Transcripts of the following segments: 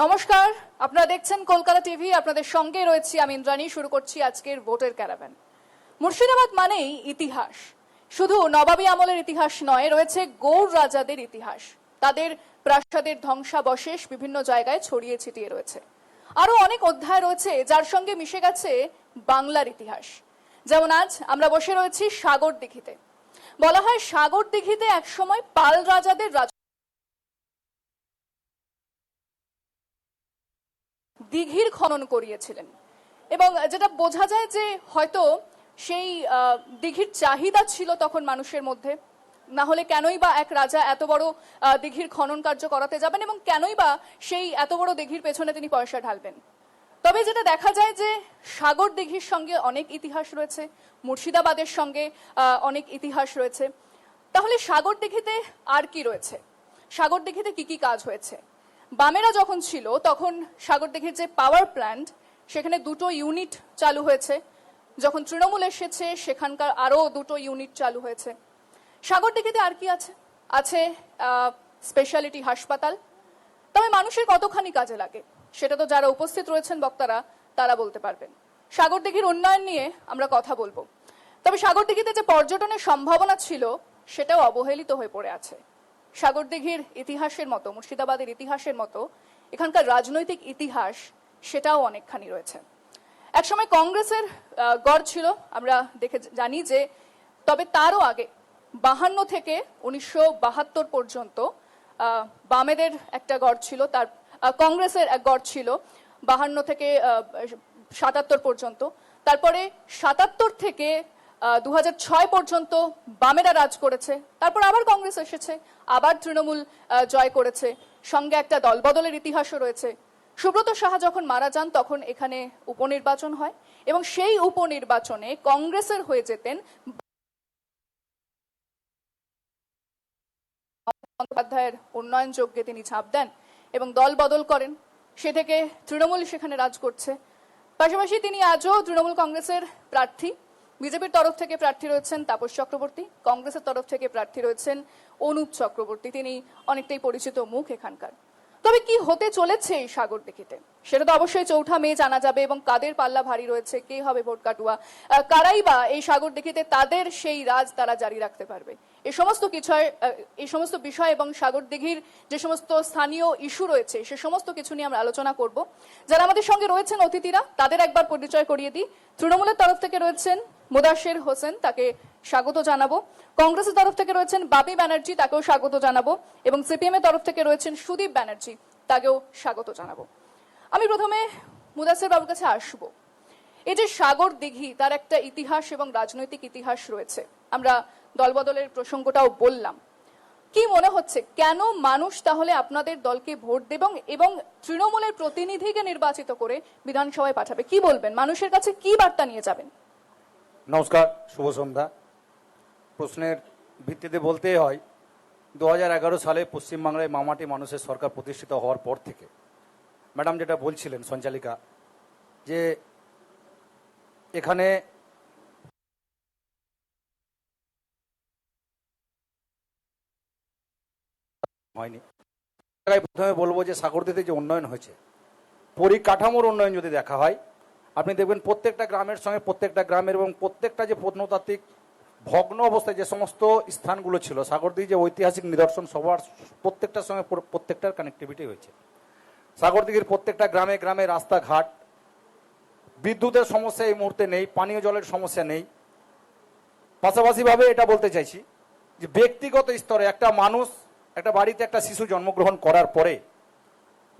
নমস্কার, আপনারা দেখছেন কলকাতা টিভি। আপনাদের সঙ্গে রয়েছি আমি ইন্দ্রাণী। শুরু করছি আজকের ভোটের ক্যারাভ্যান। মুর্শিদাবাদ মানেই ইতিহাস, শুধু নবাবী আমলের ইতিহাস নয়, রয়েছে গৌড় রাজাদের ইতিহাস। তাদের প্রাসাদের ধ্বংসাবশেষ বিভিন্ন জায়গায় ছড়িয়ে ছিটিয়ে রয়েছে। আরো অনেক অধ্যায় রয়েছে যার সঙ্গে মিশে গেছে বাংলার ইতিহাস। যেমন আজ আমরা বসে রয়েছি সাগর দিঘিতে। বলা হয় সাগর দিঘিতে একসময় পাল রাজাদের দিঘির খনন করিয়েছিলেন, এবং যেটা বোঝা যায় যে হয়তো সেই দিঘির চাহিদা ছিল তখন মানুষের মধ্যে। না হলে কেনই বা এক রাজা এত বড় দিঘির খনন কার্য করাতে যাবেন, এবং কেনই বা সেই এত বড় দিঘির পেছনে তিনি পয়সা ঢালবেন। তবে যেটা দেখা যায় যে সাগর দিঘির সঙ্গে অনেক ইতিহাস রয়েছে, মুর্শিদাবাদের সঙ্গে অনেক ইতিহাস রয়েছে। তাহলে সাগর দিঘিতে আর কি রয়েছে? সাগর দিঘিতে কি কি কাজ হয়েছে? বামেরা যখন ছিল তখন সাগর দিঘির যে পাওয়ার প্ল্যান্ট, সেখানে 2টো ইউনিট চালু হয়েছে। যখন তৃণমূল এসেছে সেখানকার আরো 2টো ইউনিট চালু হয়েছে। সাগর দিঘিতে আর কি আছে? আছে স্পেশালিটি হাসপাতাল। তবে মানুষের কতখানি কাজে লাগে সেটা তো যারা উপস্থিত রয়েছেন বক্তারা তারা বলতে পারবেন। সাগর দিঘির উন্নয়ন নিয়ে আমরা কথা বলবো। তবে সাগর দিঘিতে যে পর্যটনের সম্ভাবনা ছিল সেটাও অবহেলিত হয়ে পড়ে আছে। সাগর দিঘির ইতিহাসের মতো, মুর্শিদাবাদের ইতিহাসের মতো এখানকার রাজনৈতিক ইতিহাস সেটাও অনেকখানি রয়েছে। একসময় কংগ্রেসের গড় ছিল, আমরা দেখে জানি যে। তবে তারও আগে 52 থেকে 1972 পর্যন্ত বামেদের একটা গড় ছিল, তার কংগ্রেসের এক গড় ছিল 52 থেকে 77 পর্যন্ত। তারপরে 77 থেকে 2006 পর্যন্ত বামেরা রাজ করেছে। তারপর আবার কংগ্রেস এসেছে, আবার তৃণমূল জয় করেছে। সঙ্গে একটা দলবদলের ইতিহাসও রয়েছে। সুব্রত সাহা যখন মারা যান তখন এখানে উপনির্বাচন হয়, এবং সেই উপনির্বাচনে কংগ্রেসের হয়ে যেতেন বন্দ্যোপাধ্যায়ের উন্নয়ন যজ্ঞে তিনি ঝাঁপ দেন এবং দল বদল করেন। সে থেকে তৃণমূল সেখানে রাজ করছে। পাশাপাশি তিনি আজও তৃণমূল কংগ্রেসের প্রার্থী। বিজেপির তরফ থেকে প্রার্থী রয়েছেন তাপস চক্রবর্তী, কংগ্রেসের তরফ থেকে প্রার্থী রয়েছেন অনুপ চক্রবর্তী। তিনি অনেকটাই পরিচিত মুখ এখানকার। তবে কি হতে চলেছে এই সাগর দিঘিতে সেটা তো অবশ্যই 4 মে জানা যাবে, এবং কাদের পাল্লা ভারী রয়েছে, কে হবে ভোট কাটুয়া, কারাই বা এই সাগর দিঘিতে তাদের সেই রাজ তারা জারি রাখতে পারবে। এই সমস্ত বিষয় এবং সাগর দিঘির যে সমস্ত স্থানীয় ইস্যু রয়েছে সে সমস্ত কিছু নিয়ে আমরা আলোচনা করব। যারা আমাদের সঙ্গে রয়েছেন অতিথিরা তাদের একবার পরিচয় করিয়ে দিই। তৃণমূলের তরফ থেকে রয়েছেন মুদাশির হোসেন, তাকে স্বাগত জানাবো। কংগ্রেসের তরফ থেকে রয়েছেন বাপি ব্যানার্জি, তাকেও স্বাগত জানাবো। এবং সিপিএম এর তরফ থেকে রয়েছেন সুদীপ ব্যানার্জি, তাকেও স্বাগত জানাবো। আমি প্রথমে মুদাসির বাবুর কাছে আসবো। এই যে সাগর দিঘি, তার একটা ইতিহাস এবং রাজনৈতিক ইতিহাস রয়েছে। আমরা দলবদলের প্রসঙ্গটাও বললাম। কি মনে হচ্ছে কেন মানুষ তাহলে আপনাদের দলকে ভোট দেবে এবং তৃণমূলের প্রতিনিধিকে নির্বাচিত করে বিধানসভায় পাঠাবে? কি বলবেন, মানুষের কাছে কি বার্তা নিয়ে যাবেন? নমস্কার, শুভ সন্ধ্যা। প্রশ্নের ভিত্তিতে বলতেই হয় 2011 সালে পশ্চিমবাংলায় মামাটি মানুষের সরকার প্রতিষ্ঠিত হওয়ার পর থেকে ম্যাডাম যেটা বলছিলেন সঞ্চালিকা, যে এখানে হয়নি। প্রথমে বলবো যে সাগরদিঘিতে যে উন্নয়ন হয়েছে, পরিকাঠামোর উন্নয়ন যদি দেখা হয়, আপনি দেখবেন প্রত্যেকটা গ্রামের সঙ্গে প্রত্যেকটা গ্রামের এবং প্রত্যেকটা যে প্রত্নতাত্ত্বিক ভগ্ন অবস্থায় যে সমস্ত স্থানগুলো ছিল, সাগরদিঘি যে ঐতিহাসিক নিদর্শন সবার প্রত্যেকটার সঙ্গে প্রত্যেকটার কানেক্টিভিটি হয়েছে। সাগরদিঘির প্রত্যেকটা গ্রামে গ্রামে রাস্তাঘাট, বিদ্যুতের সমস্যা এই মুহূর্তে নেই, পানীয় জলের সমস্যা নেই। পাশাপাশিভাবে এটা বলতে চাইছি যে ব্যক্তিগত স্তরে একটা মানুষ একটা বাড়িতে একটা শিশু জন্মগ্রহণ করার পরে,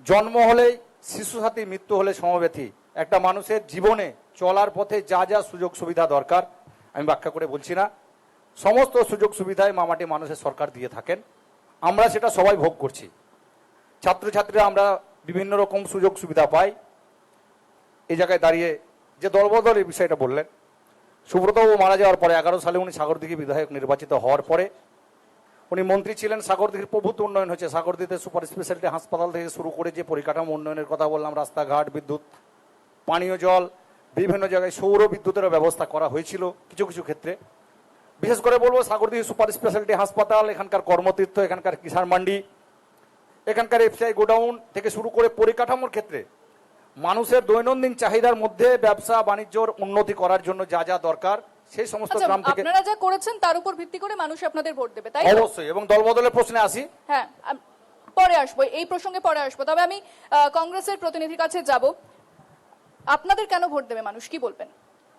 জন্ম হলেই শিশু সাথী, মৃত্যু হলে সমব্যথী, একটা মানুষের জীবনে চলার পথে যা যা সুযোগ সুবিধা দরকার, আমি ব্যাখ্যা করে বলছি না, সমস্ত সুযোগ সুবিধায় মামাটি মানুষের সরকার দিয়ে থাকেন। আমরা সেটা সবাই ভোগ করছি। ছাত্রছাত্রীরা আমরা বিভিন্ন রকম সুযোগ সুবিধা পাই। এই জায়গায় দাঁড়িয়ে যে দলবদল এই বিষয়টা বললেন, সুব্রতবাবু মারা যাওয়ার পরে 11 সালে উনি সাগরদিঘি বিধায়ক নির্বাচিত হওয়ার পরে উনি মন্ত্রী ছিলেন। সাগরদিঘির প্রভূত উন্নয়ন হয়েছে। সাগরদিঘিতে সুপার স্পেশালিটি হাসপাতাল থেকে শুরু করে যে পরিকাঠামো উন্নয়নের কথা বললাম, রাস্তাঘাট, বিদ্যুৎ, পানীয় জল, বিভিন্ন জায়গায় সৌর বিদ্যুতেরও ব্যবস্থা করা হয়েছিল কিছু কিছু ক্ষেত্রে। বিশেষ করে বলবো সাগরদিঘি সুপার স্পেশালিটি হাসপাতাল, এখানকার কর্মতীর্থ, এখানকার কিষাণ মান্ডি, এখানকার এফসিআই গোডাউন থেকে শুরু করে পরিকাঠামোর ক্ষেত্রে মানুষের দৈনন্দিন চাহিদার মধ্যে ব্যবসা বাণিজ্যর উন্নতি করার জন্য যা যা দরকার সেই সমস্ত আচ্ছা, গ্রাম থেকে আপনারা যা করেছেন তার উপর ভিত্তি করে মানুষ আপনাদের ভোট দেবে, তাই তো? অবশ্যই। এবং দলবদলের প্রশ্নে আসি, হ্যাঁ, পরে আসবো, এই প্রসঙ্গে পরে আসবো। তবে আমি কংগ্রেসের প্রতিনিধির কাছে যাব। আপনাদের কেন ভোট দেবে মানুষ, কি বলবেন?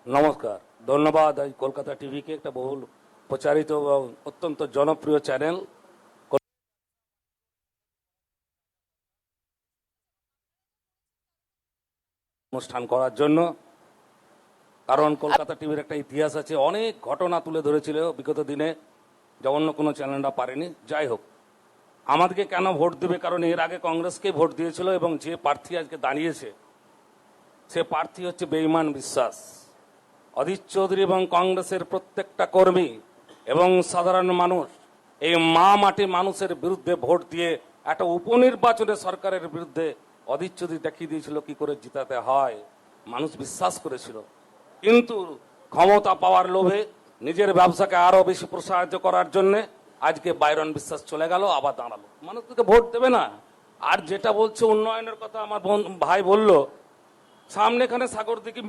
নমস্কার, ধন্যবাদ। আজ কলকাতা টিভিকে একটা বহুল প্রচারিত এবং অত্যন্ত জনপ্রিয় চ্যানেল অনুষ্ঠান করার জন্য। কারণ কলকাতা টিভির একটা ইতিহাস আছে, অনেক ঘটনা তুলে ধরেছিল বিগত দিনে, যা অন্য কোনো চ্যানেলরা পারেনি। যাই হোক, আমাদেরকে কেন ভোট দেবে, কারণ এর আগে কংগ্রেসকে ভোট দিয়েছিল এবং যে প্রার্থী আজকে দাঁড়িয়েছে সে প্রার্থী হচ্ছে বেঈমান বিশ্বাস। অধীর চৌধুরী এবং কংগ্রেসের প্রত্যেকটা কর্মী এবং সাধারণ মানুষ এই মা মাটি মানুষের বিরুদ্ধে ভোট দিয়ে একটা উপনির্বাচনে সরকারের বিরুদ্ধে অধীর চৌধুরী দেখিয়ে দিয়েছিল কি করে জিতাতে হয়। মানুষ বিশ্বাস করেছিল, কিন্তু ক্ষমতা পাওয়ার লোভে নিজের ব্যবসাকে আরো বেশি প্রসারিত করার জন্য আজকে বাইরন বিশ্বাস চলে গেল, আবার দাঁড়ালো। মানুষ তোকে ভোট দেবে না। আর যেটা বলছে উন্নয়নের কথা, আমার ভাই বলল, সামনে এখানে Sagardighi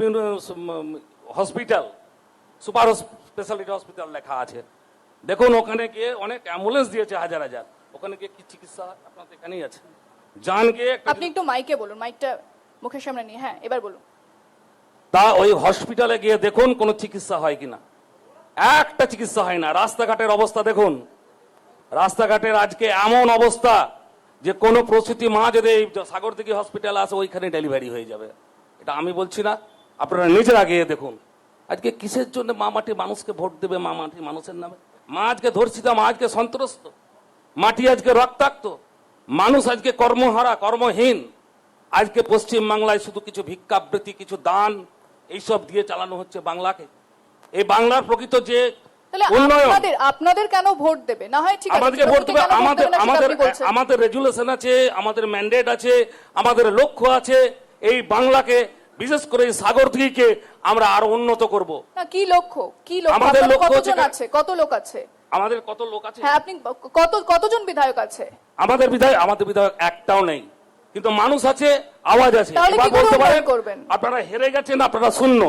hospital, super speciality hospital লেখা আছে। দেখুন, ওখানে গিয়ে অনেক অ্যাম্বুলেন্স দিয়েছে হাজার হাজার, ওখানে গিয়ে কি চিকিৎসা হয়? আপনার তো এখানেই আছে, যান গিয়ে আপনি একটু মাইকে বলুন, মাইকটা মুখের সামনে নিয়ে। হ্যাঁ, এবার বলুন। তা ওই হসপিটালে গিয়ে দেখুন কোনো চিকিৎসা হয় কিনা। একটা চিকিৎসা হয় না। রাস্তাঘাটের অবস্থা দেখুন, রাস্তাঘাটের আজকে এমন অবস্থা যে কোনো প্রসূতি মা যদি এই সাগরদিঘি হসপিটাল আসে ওইখানে ডেলিভারি হয়ে যাবে। এটা আমি বলছি না, আপনারা নিজেরা গিয়ে দেখুন। আজকে কিসের জন্য মা মাটি মানুষকে ভোট দেবে? মা মাটি মানুষের নামে। মা আজকে ধর্ষিতা, মা আজকে সন্ত্রস্ত, মাটি আজকে রক্তাক্ত, মানুষ আজকে কর্মহারা, কর্মহীন। আজকে পশ্চিম বাংলায় শুধু কিছু ভিক্ষাবৃত্তি, কিছু দান, এইসব দিয়ে চালানো হচ্ছে বাংলাকে। এই বাংলার প্রকৃত যে তাহলে উন্নয়ন, আপনাদের কেন ভোট দেবে? না হয় ঠিক আছে, আমাদেরকে ভোট দেবে। কেন ভোট দেবে না সেটা আপনি বলছেন। আমাদের রেজুলেশন আছে, আমাদের ম্যান্ডেট আছে, আমাদের লক্ষ্য আছে এই বাংলাকে, বিশেষ করে এই সাগরদিঘিকে আমরা আরো উন্নত করব। না, কি লক্ষ্য? কি লক্ষ্য? আমাদের আপনাদের লক্ষ্য কতজন হচ্ছে- আছে? কত লোক আছে? আমাদের কত লোক আছে? হ্যাঁ, আপনি কতজন বিধায়ক আছে? আমাদের বিধায়ক একটাও নেই, কিন্তু মানুষ আছে, আওয়াজ আছে। তাহলে এবার কি করে বলতে পারেন উন্নয়ন করবেন? আপনারা হেরে গেছেন, আপনারা শূন্য,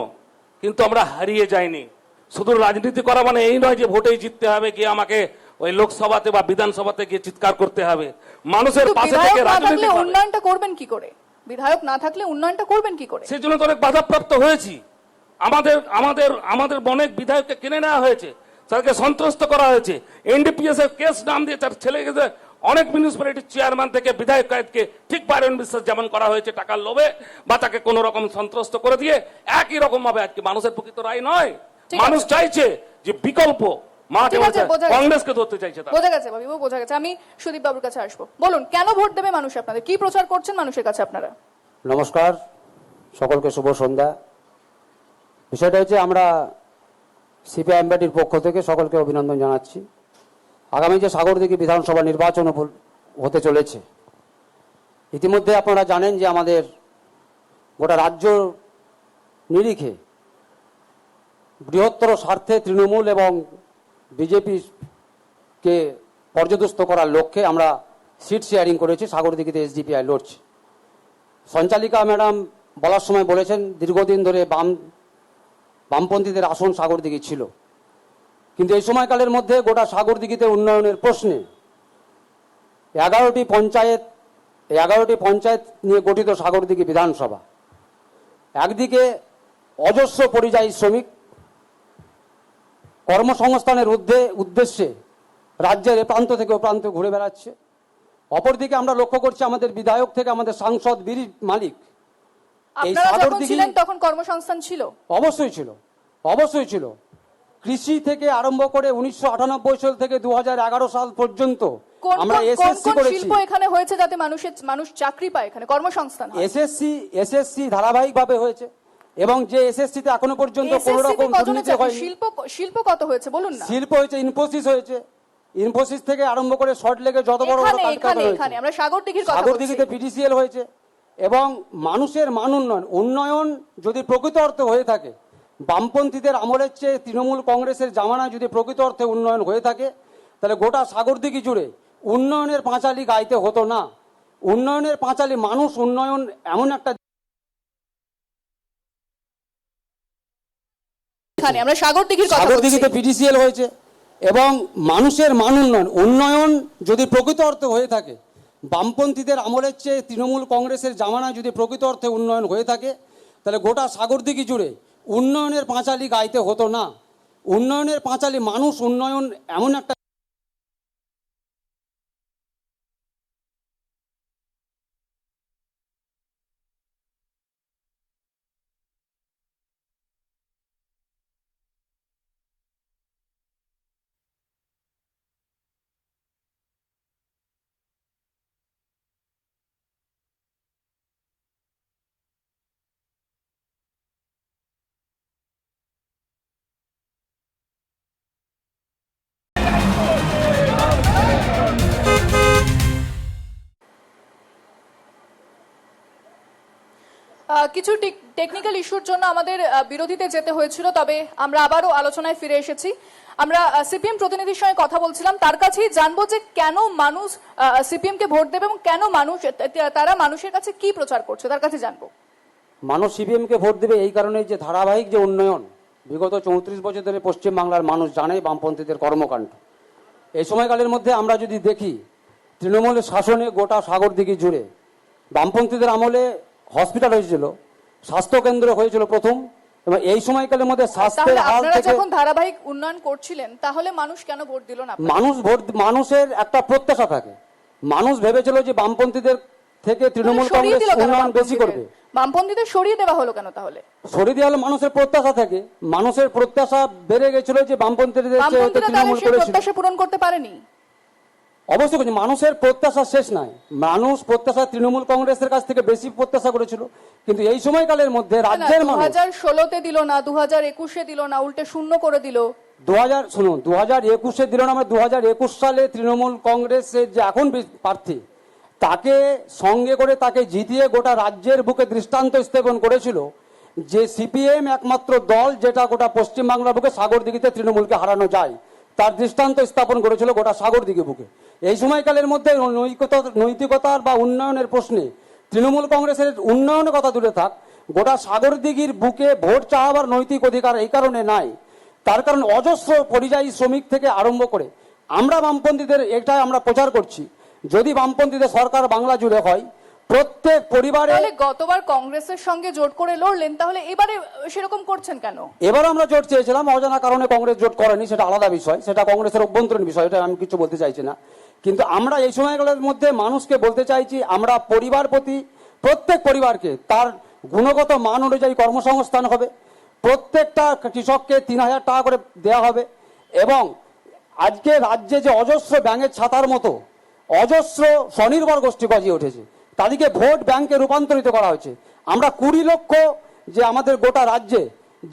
কিন্তু আমরা হারিয়ে যাইনি। শুধু রাজনীতি করা মানে এই নয় যে ভোটেই জিততে হবে, গিয়ে আমাকে ওই লোকসভাতে বা বিধানসভাতে গিয়ে চিৎকার করতে হবে। মানুষের কিন্তু পাশে বিধায়ক থেকে না রাজনীতি থাকলে করবে। উন্নয়নটা করবেন কি করে? বিধায়ক না থাকলে উন্নয়নটা করবেন কি করে? সেই জন্য তো অনেক বাধাপ্রাপ্ত হয়েছি। আমাদের আমাদের আমাদের অনেক বিধায়ককে কিনে নেওয়া হয়েছে, তাদেরকে সন্ত্রস্ত করা হয়েছে। এনডিপিএস এর কেস নাম দিয়ে তার ছেলেকে অনেক মিউনিসিপ্যালিটির চেয়ারম্যান থেকে বিধায়ক কায়দকে ঠিক বাইরন বিশ্বাস যেমন করা হয়েছে টাকার লোভে, বা তাকে কোন রকম সন্ত্রস্ত করে দিয়ে, একই রকম ভাবে আজকে মানুষের প্রকৃত রায় নয়। ঠিক মানুষ আছে। চাইছে যে বিকল্প। মাঠে ঠিক আছে, বোঝা গেছে। কংগ্রেসকে ধরতে চাইছে তারা। বোঝা গেছে বাবু, বোঝা গেছে। আমি সুদীপ বাবুর কাছে আসবো। বলুন, কেন ভোট দেবে মানুষ আপনাদের? কি প্রচার করছেন মানুষের কাছে আপনারা? নমস্কার, সকলকে শুভ সন্ধ্যা। বিষয়টা হচ্ছে, আমরা সিপিআইএম পার্টির পক্ষ থেকে সকলকে অভিনন্দন জানাচ্ছি। আগামী যে সাগরদিঘি বিধানসভা নির্বাচন হতে চলেছে, ইতিমধ্যে আপনারা জানেন যে আমাদের গোটা রাজ্য নিরিখে বৃহত্তর স্বার্থে তৃণমূল এবং বিজেপিকে পর্যদস্ত করার লক্ষ্যে আমরা সিট শেয়ারিং করেছি। সাগরদিঘিতে এসডিপিআই লড়ছে। সঞ্চালিকা ম্যাডাম বলার সময় বলেছেন দীর্ঘদিন ধরে বামপন্থীদের আসন সাগরদিঘি ছিল, কিন্তু এই সময়কালের মধ্যে গোটা সাগরদিঘিতে উন্নয়নের প্রশ্নে 11টি পঞ্চায়েত নিয়ে গঠিত সাগরদিঘি বিধানসভা একদিকে অজস্র পরিযায়ী শ্রমিক কর্মসংস্থানের উদ্দেশ্যে রাজ্যের এ প্রান্ত থেকে ও প্রান্ত ঘুরে বেড়াচ্ছে, অপরদিকে আমরা লক্ষ্য করছি আমাদের বিধায়ক থেকে আমাদের সাংসদ বীর মালিক আপনারা যখন ছিলেন তখন কর্মসংস্থান ছিল? অবশ্যই ছিল। কৃষি থেকে আরম্ভ করে 1998 সাল থেকে 2011 সাল পর্যন্ত আমরা এসএসসি করেছি। শিল্প এখানে হয়েছে যাতে মানুষ চাকরি পায়, এখানে কর্মসংস্থান হয়। এসএসসি ধারাবাহিকভাবে হয়েছে, এবং যে এসএসসি তে এখনো পর্যন্ত কোনো রকম দুর্নীতি হয়নি। শিল্প কত হয়েছে বলুন না? শিল্প হয়েছে, ইনফোসিস হয়েছে। ইনফোসিস থেকে আরম্ভ করে শর্ট লেগে যত বড় বড় কারখানা এখানে আমরা সাগরদিঘির কথা বলছি। সাগরদিঘিতে পিডিসিএল হয়েছে। এবং মানুষের মান উন্নয়ন যদি প্রকৃত অর্থে হয়ে থাকে, বামপন্থীদের আমলের চেয়ে তৃণমূল কংগ্রেসের জামানায় যদি প্রকৃত অর্থে উন্নয়ন হয়ে থাকে, তাহলে গোটা সাগরদিঘি জুড়ে উন্নয়নের পাঁচালী গাইতে হতো না। উন্নয়নের পাঁচালী মানুষ উন্নয়ন এমন একটা এখানে আমরা সাগর দিঘির কথা সাগর বলছি। দিঘিতে পিডিসিএল হয়েছে এবং মানুষের মান উন্নয়ন উন্নয়ন যদি প্রকৃত অর্থে হয়ে থাকে, বামপন্থীদের আমলের চেয়ে তৃণমূল কংগ্রেসের জামানায় যদি প্রকৃত অর্থে উন্নয়ন হয়ে থাকে, তাহলে গোটা সাগর দিঘি জুড়ে উন্নয়নের পাঁচালী গাইতে হতো না। উন্নয়নের পাঁচালী মানুষ উন্নয়ন এমন একটা কিছু টেকনিক্যাল ইস্যুর জন্য আমাদের বিরোধীতে যেতে হয়েছিল, তবে আমরা আবারও আলোচনায় ফিরে এসেছি। আমরা সিপিএম প্রতিনিধির সঙ্গে কথা বলছিলাম, তার কাছেই জানবো যে কেন মানুষ সিপিএম কে ভোট দেবে এবং কেন তারা মানুষের কাছে কি প্রচার করছে, তার কাছে জানবো। মানুষ সিপিএমকে ভোট দেবে এই কারণে যে ধারাবাহিক যে উন্নয়ন বিগত 34 বছর ধরে পশ্চিমবাংলার মানুষ জানে বামপন্থীদের কর্মকাণ্ড। এই সময়কালের মধ্যে আমরা যদি দেখি, তৃণমূলের শাসনে গোটা সাগর দিঘি জুড়ে বামপন্থীদের আমলে হসপিটাল হয়েছিল, স্বাস্থ্যকেন্দ্র হয়েছিল প্রথম, এবং এই সময়কালের মধ্যে স্বাস্থ্যের হাল আপনারা থেকে যখন ধারাবাহিক উন্নয়ন করছিলেন, তাহলে মানুষ কেন ভোট দিল না? মানুষের একটা প্রত্যাশা থাকে। মানুষ ভেবেছিল যে বামপন্থীদের থেকে তৃণমূল কংগ্রেস উন্নয়ন বেশি করবে। বামপন্থীদের সরিয়ে দেওয়া হলো কেন তাহলে? সরিয়ে দেওয়া হলো মানুষের প্রত্যাশা থাকে। মানুষের প্রত্যাশা বেড়ে গেছিল যে বামপন্থীদের তৃণমূল করেছিল, প্রত্যাশা পূরণ করতে পারেনি। অবশ্যই করছি, মানুষের প্রত্যাশা শেষ নয়। মানুষ প্রত্যাশা তৃণমূল কংগ্রেসের কাছ থেকে বেশি প্রত্যাশা করেছিল, কিন্তু এই সময়কালের মধ্যে রাজ্যের মানুষ 2016-তে দিল না, 2021-এ দিল না, উল্টে শূন্য করে দিল। 2021-এ দিল না, আমরা 2021 সালে তৃণমূল কংগ্রেসের যে এখন প্রার্থী তাকে সঙ্গে করে তাকে জিতিয়ে গোটা রাজ্যের বুকে দৃষ্টান্ত স্থাপন করেছিল যে সিপিএম একমাত্র দল যেটা গোটা পশ্চিমবাংলার বুকে সাগর দিঘিতে তৃণমূলকে হারানো যায়, তার দৃষ্টান্ত স্থাপন করেছিল গোটা সাগর দিঘি বুকে। এই সময়কালের মধ্যে নৈতিকতার বা উন্নয়নের প্রশ্নে তৃণমূল কংগ্রেসের উন্নয়নের কথা দূরে থাক, গোটা সাগর দিঘির বুকে ভোট চাওয়ার নৈতিক অধিকার এই কারণে নাই। তার কারণ অজস্র পরিযায়ী শ্রমিক থেকে আরম্ভ করে আমরা বামপন্থীদের এটাই আমরা প্রচার করছি, যদি বামপন্থীদের সরকার বাংলা জুড়ে হয়, প্রত্যেক পরিবারে। তাহলে গতবার কংগ্রেসের সঙ্গে জোট করে লড়লেন, তাহলে এবারে সেরকম করছেন কেন? এবার আমরা জোট চেয়েছিলাম, অজানা কারণে কংগ্রেস জোট করেনি, সেটা আলাদা বিষয়, সেটা কংগ্রেসের অভ্যন্তরীণ বিষয়, এটা আমি কিছু বলতে চাইছি না। কিন্তু আমরা এই সময়গুলোর মধ্যে মানুষকে বলতে চাইছি, আমরা পরিবার প্রতি প্রত্যেক পরিবারকে তার গুণগত মান অনুযায়ী কর্মসংস্থান হবে, প্রত্যেকটা কৃষককে 3000 টাকা করে দেওয়া হবে, এবং আজকে রাজ্যে যে অজস্র ব্যাঙের ছাতার মতো অজস্র স্বনির্ভর গোষ্ঠী গজিয়ে উঠেছে, তাদেরকে ভোট ব্যাংকে রূপান্তরিত করা হয়েছে। আমরা 20 লক্ষ যে আমাদের গোটা রাজ্যে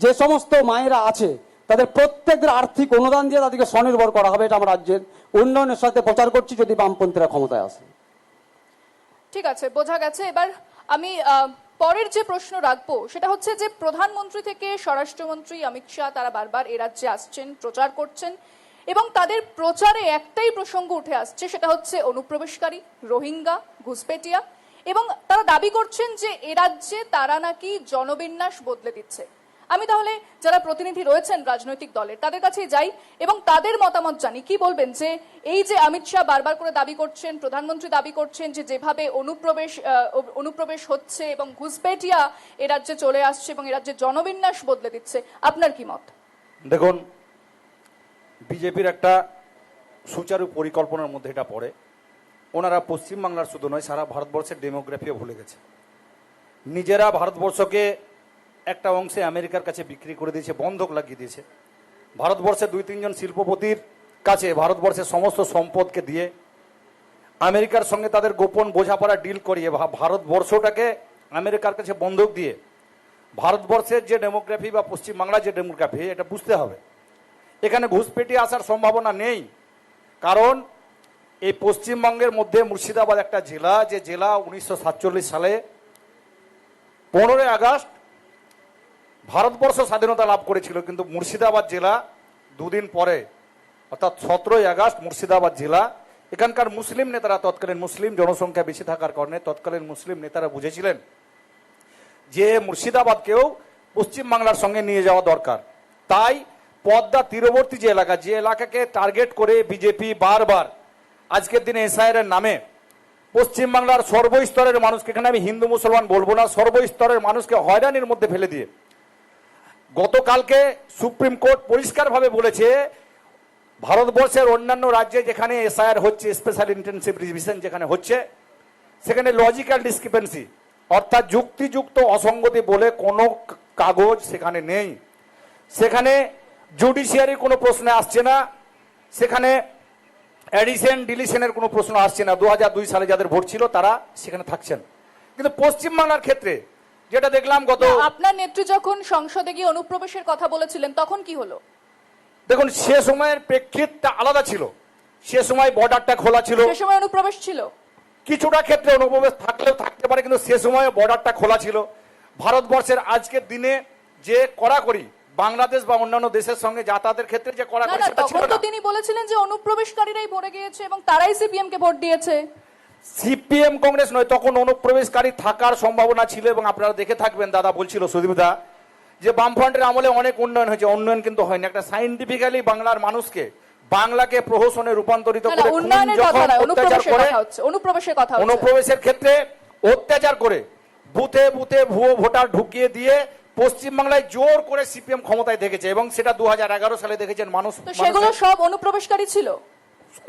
যে সমস্ত মায়েরা আছে তাদের প্রত্যেকদের আর্থিক অনুদান দিয়ে তাদেরকে স্বনির্ভর করা হবে, এটা আমরা রাজ্যের উন্নয়নের সাথে প্রচার করছি যদি বামপন্থীরা ক্ষমতায় আসে। ঠিক আছে, বোঝা গেছে। এবার আমি পরের যে প্রশ্ন রাখবো সেটা হচ্ছে যে প্রধানমন্ত্রী থেকে স্বরাষ্ট্রমন্ত্রী অমিত শাহ তারা বারবার এ রাজ্যে আসছেন, প্রচার করছেন, এবং তাদের প্রচারে একটাই প্রসঙ্গ উঠে আসছে, সেটা হচ্ছে অনুপ্রবেশকারী, রোহিঙ্গা, ঘুষপেটিয়া, এবং তারা দাবি করছেন যে এ রাজ্যে তারা নাকি জনবিন্যাস বদলে দিচ্ছে। আমি তাহলে যারা প্রতিনিধি রয়েছেন রাজনৈতিক দলের তাদের কাছে যাই এবং তাদের মতামত জানি। কি বলবেন যে এই যে অমিত শাহ বারবার করে দাবি করছেন, প্রধানমন্ত্রী দাবি করছেন যে যেভাবে অনুপ্রবেশ হচ্ছে এবং ঘুষপেটিয়া এ রাজ্যে চলে আসছে এবং এ রাজ্যে জনবিন্যাস বদলে দিচ্ছে, আপনার কি মত? দেখুন, বিজেপির একটা সুচারু পরিকল্পনার মধ্যে এটা পড়ে। ওনারা পশ্চিমবাংলার শুধু নয়, সারা ভারতবর্ষের ডেমোগ্রাফিও ভুলে গেছে। নিজেরা ভারতবর্ষকে একটা অংশে আমেরিকার কাছে বিক্রি করে দিয়েছে, বন্ধক লাগিয়ে দিয়েছে। ভারতবর্ষের 2-3 জন শিল্পপতির কাছে ভারতবর্ষের সমস্ত সম্পদকে দিয়ে আমেরিকার সঙ্গে তাদের গোপন বোঝাপড়া ডিল করিয়ে ভারতবর্ষটাকে আমেরিকার কাছে বন্ধক দিয়ে ভারতবর্ষের যে ডেমোগ্রাফি বা পশ্চিমবাংলার যে ডেমোগ্রাফি, এটা বুঝতে হবে। এখানে ঘুষপেটি আসার সম্ভাবনা নেই, কারণ এই পশ্চিমবঙ্গের মধ্যে মুর্শিদাবাদ একটা জেলা, যে জেলা 1947 সালে 15 আগস্ট ভারতবর্ষ স্বাধীনতা লাভ করেছিল, কিন্তু মুর্শিদাবাদ জেলা দুদিন পরে অর্থাৎ 17 আগস্ট মুর্শিদাবাদ জেলা এখানকার মুসলিম নেতারা, তৎকালীন মুসলিম জনসংখ্যা বেশি থাকার কারণে তৎকালীন মুসলিম নেতারা বুঝেছিলেন যে মুর্শিদাবাদকেও পশ্চিমবাংলার সঙ্গে নিয়ে যাওয়া দরকার। তাই পদ্মা তীরবর্তী যে এলাকাকে টার্গেট করে বিজেপি বারবার আজকের দিনে এসআইআর নামে পশ্চিমবাংলার সর্বস্তরের মানুষকে, এখানে আমি হিন্দু মুসলমান বলবো না, সর্বস্তরের মানুষকে হয়রানির মধ্যে ফেলে দিয়ে গতকালকে সুপ্রিম কোর্ট পরিষ্কারভাবে বলেছে ভারতবর্ষের অন্যান্য রাজ্যে যেখানে এসআইআর হচ্ছে, স্পেশাল ইন্টেনসিভ রিভিশন যেখানে হচ্ছে, সেখানে লজিক্যাল ডিসক্রিপেন্সি অর্থাৎ যুক্তিযুক্ত অসঙ্গতি বলে কোনো কাগজ সেখানে নেই। সেখানে জুডিশিয়ারির কোনো প্রশ্ন আসছে না, সেখানে অ্যাডিশন ডিলিশনের কোনো প্রশ্ন আসছে না। 2002 সালে যাদের ভোট ছিল তারা সেখানে থাকছেন। কিন্তু পশ্চিমবাংলার ক্ষেত্রে যেটা দেখলাম আপনার নেত্রী যখন সংসদে গিয়ে অনুপ্রবেশের কথা বলেছিলেন তখন কি হলো? দেখুন, সে সময়ের প্রেক্ষিতটা আলাদা ছিল। সে সময় বর্ডারটা খোলা ছিল, সে সময় অনুপ্রবেশ ছিল, কিছুটা ক্ষেত্রে অনুপ্রবেশ থাকলেও থাকতে পারে, কিন্তু সে সময় বর্ডারটা খোলা ছিল। ভারতবর্ষের আজকের দিনে যে কড়াকড়ি বাংলাদেশ বা অন্যান্য দেশের সঙ্গে যাতায়াতের ক্ষেত্রে যে না কড়াকড়ি না, সেটা ছিল তখন তো না। তিনি বলেছিলেন যে অনুপ্রবেশকারীরাই ভরে গিয়েছে এবং তারাই সিপিএম কে ভোট দিয়েছে। সিপিএম কংগ্রেস নয়, তখন অনুপ্রবেশকারী থাকার সম্ভাবনা ছিল। এবং আপনারা দেখে থাকবেন, দাদা বলছিল সুদীপ দা, যে বামফ্রন্টের আমলে অনেক উন্নয়ন হয়েছে। উন্নয়ন কিন্তু হয়নি। একটা সাইন্টিফিক্যালি বাংলার মানুষকে, বাংলাকে প্রহসনে রূপান্তরিত না, না, করে, উন্নয়নের যখন কথা নয়, অত্যাচার অনুপ্রবেশের করে, কথা হচ্ছে, অনুপ্রবেশের কথা হচ্ছে। অনুপ্রবেশের ক্ষেত্রে অত্যাচার করে বুথে বুথে ভুয়ো ভোটার ঢুকিয়ে দিয়ে পশ্চিমবাংলায় জোর করে সিপিএম ক্ষমতায় দেখেছে। এবং সেটা 2011 সালে দেখেছেন মানুষ। তো সেগুলো সব অনুপ্রবেশকারী ছিল।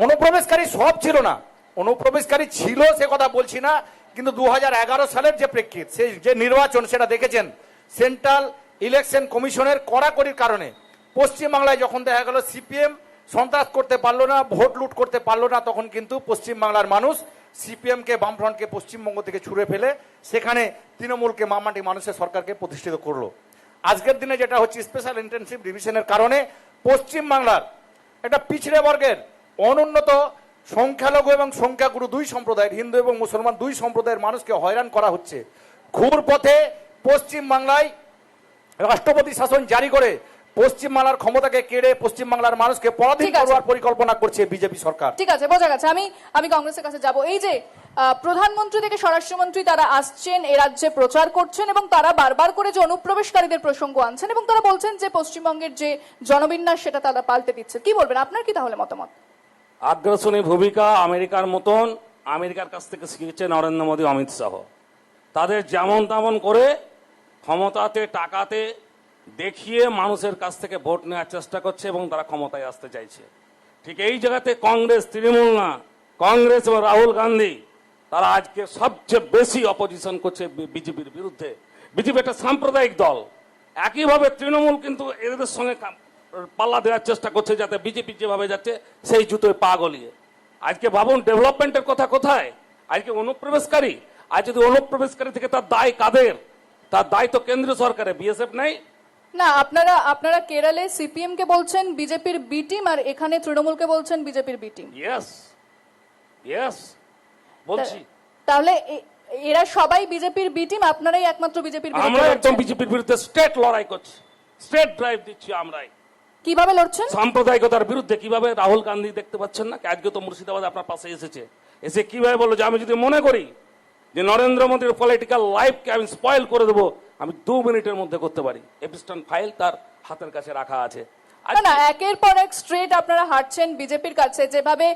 অনুপ্রবেশকারী সব ছিল না, অনুপ্রবেশকারী ছিল সে কথা বলছি না, কিন্তু 2011 সালের যে প্রেক্ষিত, সেই যে নির্বাচন সেটা দেখেছেন সেন্ট্রাল ইলেকশন কমিশনের কড়াকড়ির কারণে পশ্চিমবাংলায় যখন দেখা গেল সিপিএম সন্ত্রাস করতে পারলো না, ভোট লুট করতে পারলো না, তখন কিন্তু পশ্চিমবাংলার মানুষ সিপিএমকে, বামফ্রন্টকে পশ্চিমবঙ্গ থেকে ছুড়ে ফেলে সেখানে তৃণমূলকে, মামাটি মানুষের সরকারকে প্রতিষ্ঠিত করলো। আজকের দিনে যেটা হচ্ছে স্পেশাল ইন্টেনসিভ ডিভিশনের কারণে পশ্চিমবাংলার একটা পিছড়ে বর্গের, অনুন্নত সংখ্যালঘু এবং সংখ্যাগুরু দুই সম্প্রদায়ের, হিন্দু এবং মুসলমান দুই সম্প্রদায়ের মানুষকে হয়রান করা হচ্ছে। ঘুর পথে পশ্চিমবাংলায় রাষ্ট্রপতি শাসন জারি করে পশ্চিমবাংলার ক্ষমতাকে কেড়ে পশ্চিমবাংলার মানুষকে পরাধীন ঠিক আছে। করার পরিকল্পনা করছে বিজেপি সরকার। ঠিক আছে, বোঝা গেছে। আমি কংগ্রেসের কাছে যাব। এই যে প্রধানমন্ত্রী থেকে স্বরাষ্ট্রমন্ত্রী তারা আসছেন, এ রাজ্যে প্রচার করছেন এবং তারা বারবার করে যে অনুপ্রবেশকারীদের প্রসঙ্গ আনছেন এবং তারা বলছেন যে পশ্চিমবঙ্গের যে জনবিন্যাস সেটা তারা পাল্টে দিচ্ছে। কি বলবেন, আপনার কি তাহলে মতামত? আগ্রাসনী ভূমিকা আমেরিকার মতন, আমেরিকার কাছ থেকে শিখেছে নরেন্দ্র মোদী, অমিত শাহ। তাদের যেমন তেমন করে ক্ষমতাতে, টাকাতে দেখিয়ে মানুষের কাছ থেকে ভোট নেওয়ার চেষ্টা করছে এবং তারা ক্ষমতায় আসতে চাইছে। ঠিক এই জায়গাতে কংগ্রেস, তৃণমূল না, কংগ্রেস এবং রাহুল গান্ধী তারা আজকে সবচেয়ে বেশি অপোজিশন করছে বিজেপির বিরুদ্ধে। বিজেপি একটা সাম্প্রদায়িক দল, একইভাবে তৃণমূল কিন্তু এদের সঙ্গে পাল্লা দেওয়ার চেষ্টা করছে যাতে বিজেপি যেভাবে যাচ্ছে সেই জুতোয় পা গলিয়ে। আজকে ভাবুন ডেভেলপমেন্টের কথা কোথায়, আজকে অনুপ্রবেশকারী। আজ যদি অনুপ্রবেশকারী থেকে তার দায় কাদের? তার দায় তো কেন্দ্রীয় সরকারে, বিএসএফ নেই। না, আপনারা কেরলে সিপিএম কে বলছেন বিজেপির বি টিম, আর এখানে তৃণমূলকে বলছেন বিজেপির বি টিম। ইয়েস বলছি। তাহলে এরা সবাই বিজেপির বি টিম, আপনারাই একমাত্র বিজেপির বিরুদ্ধে আমরা একদম লড়ছেন। বিজেপির বিরুদ্ধে স্টেট লড়াই করছি, স্টেট ড্রাইভ দিচ্ছি আমরাই। কিভাবে লড়ছেন? সাম্প্রদায়িকতার বিরুদ্ধে। কিভাবে? রাহুল গান্ধী দেখতে পাচ্ছেন না? আজকে তো মুর্শিদাবাদ আপনার পাশে এসেছে, এসে কিভাবে বললো যে আমি যদি মনে করি যে নরেন্দ্র মোদীর পলিটিক্যাল লাইফকে আমি স্পয়েল করে দেবো, আমি 2 মিনিটের মধ্যে করতে পারি। এপিস্টন ফাইল তার হাতের কাছে রাখা আছে। না না, একের পর এক স্ট্রেট আপনারা হাঁটছেন বিজেপির কাছে। যেভাবে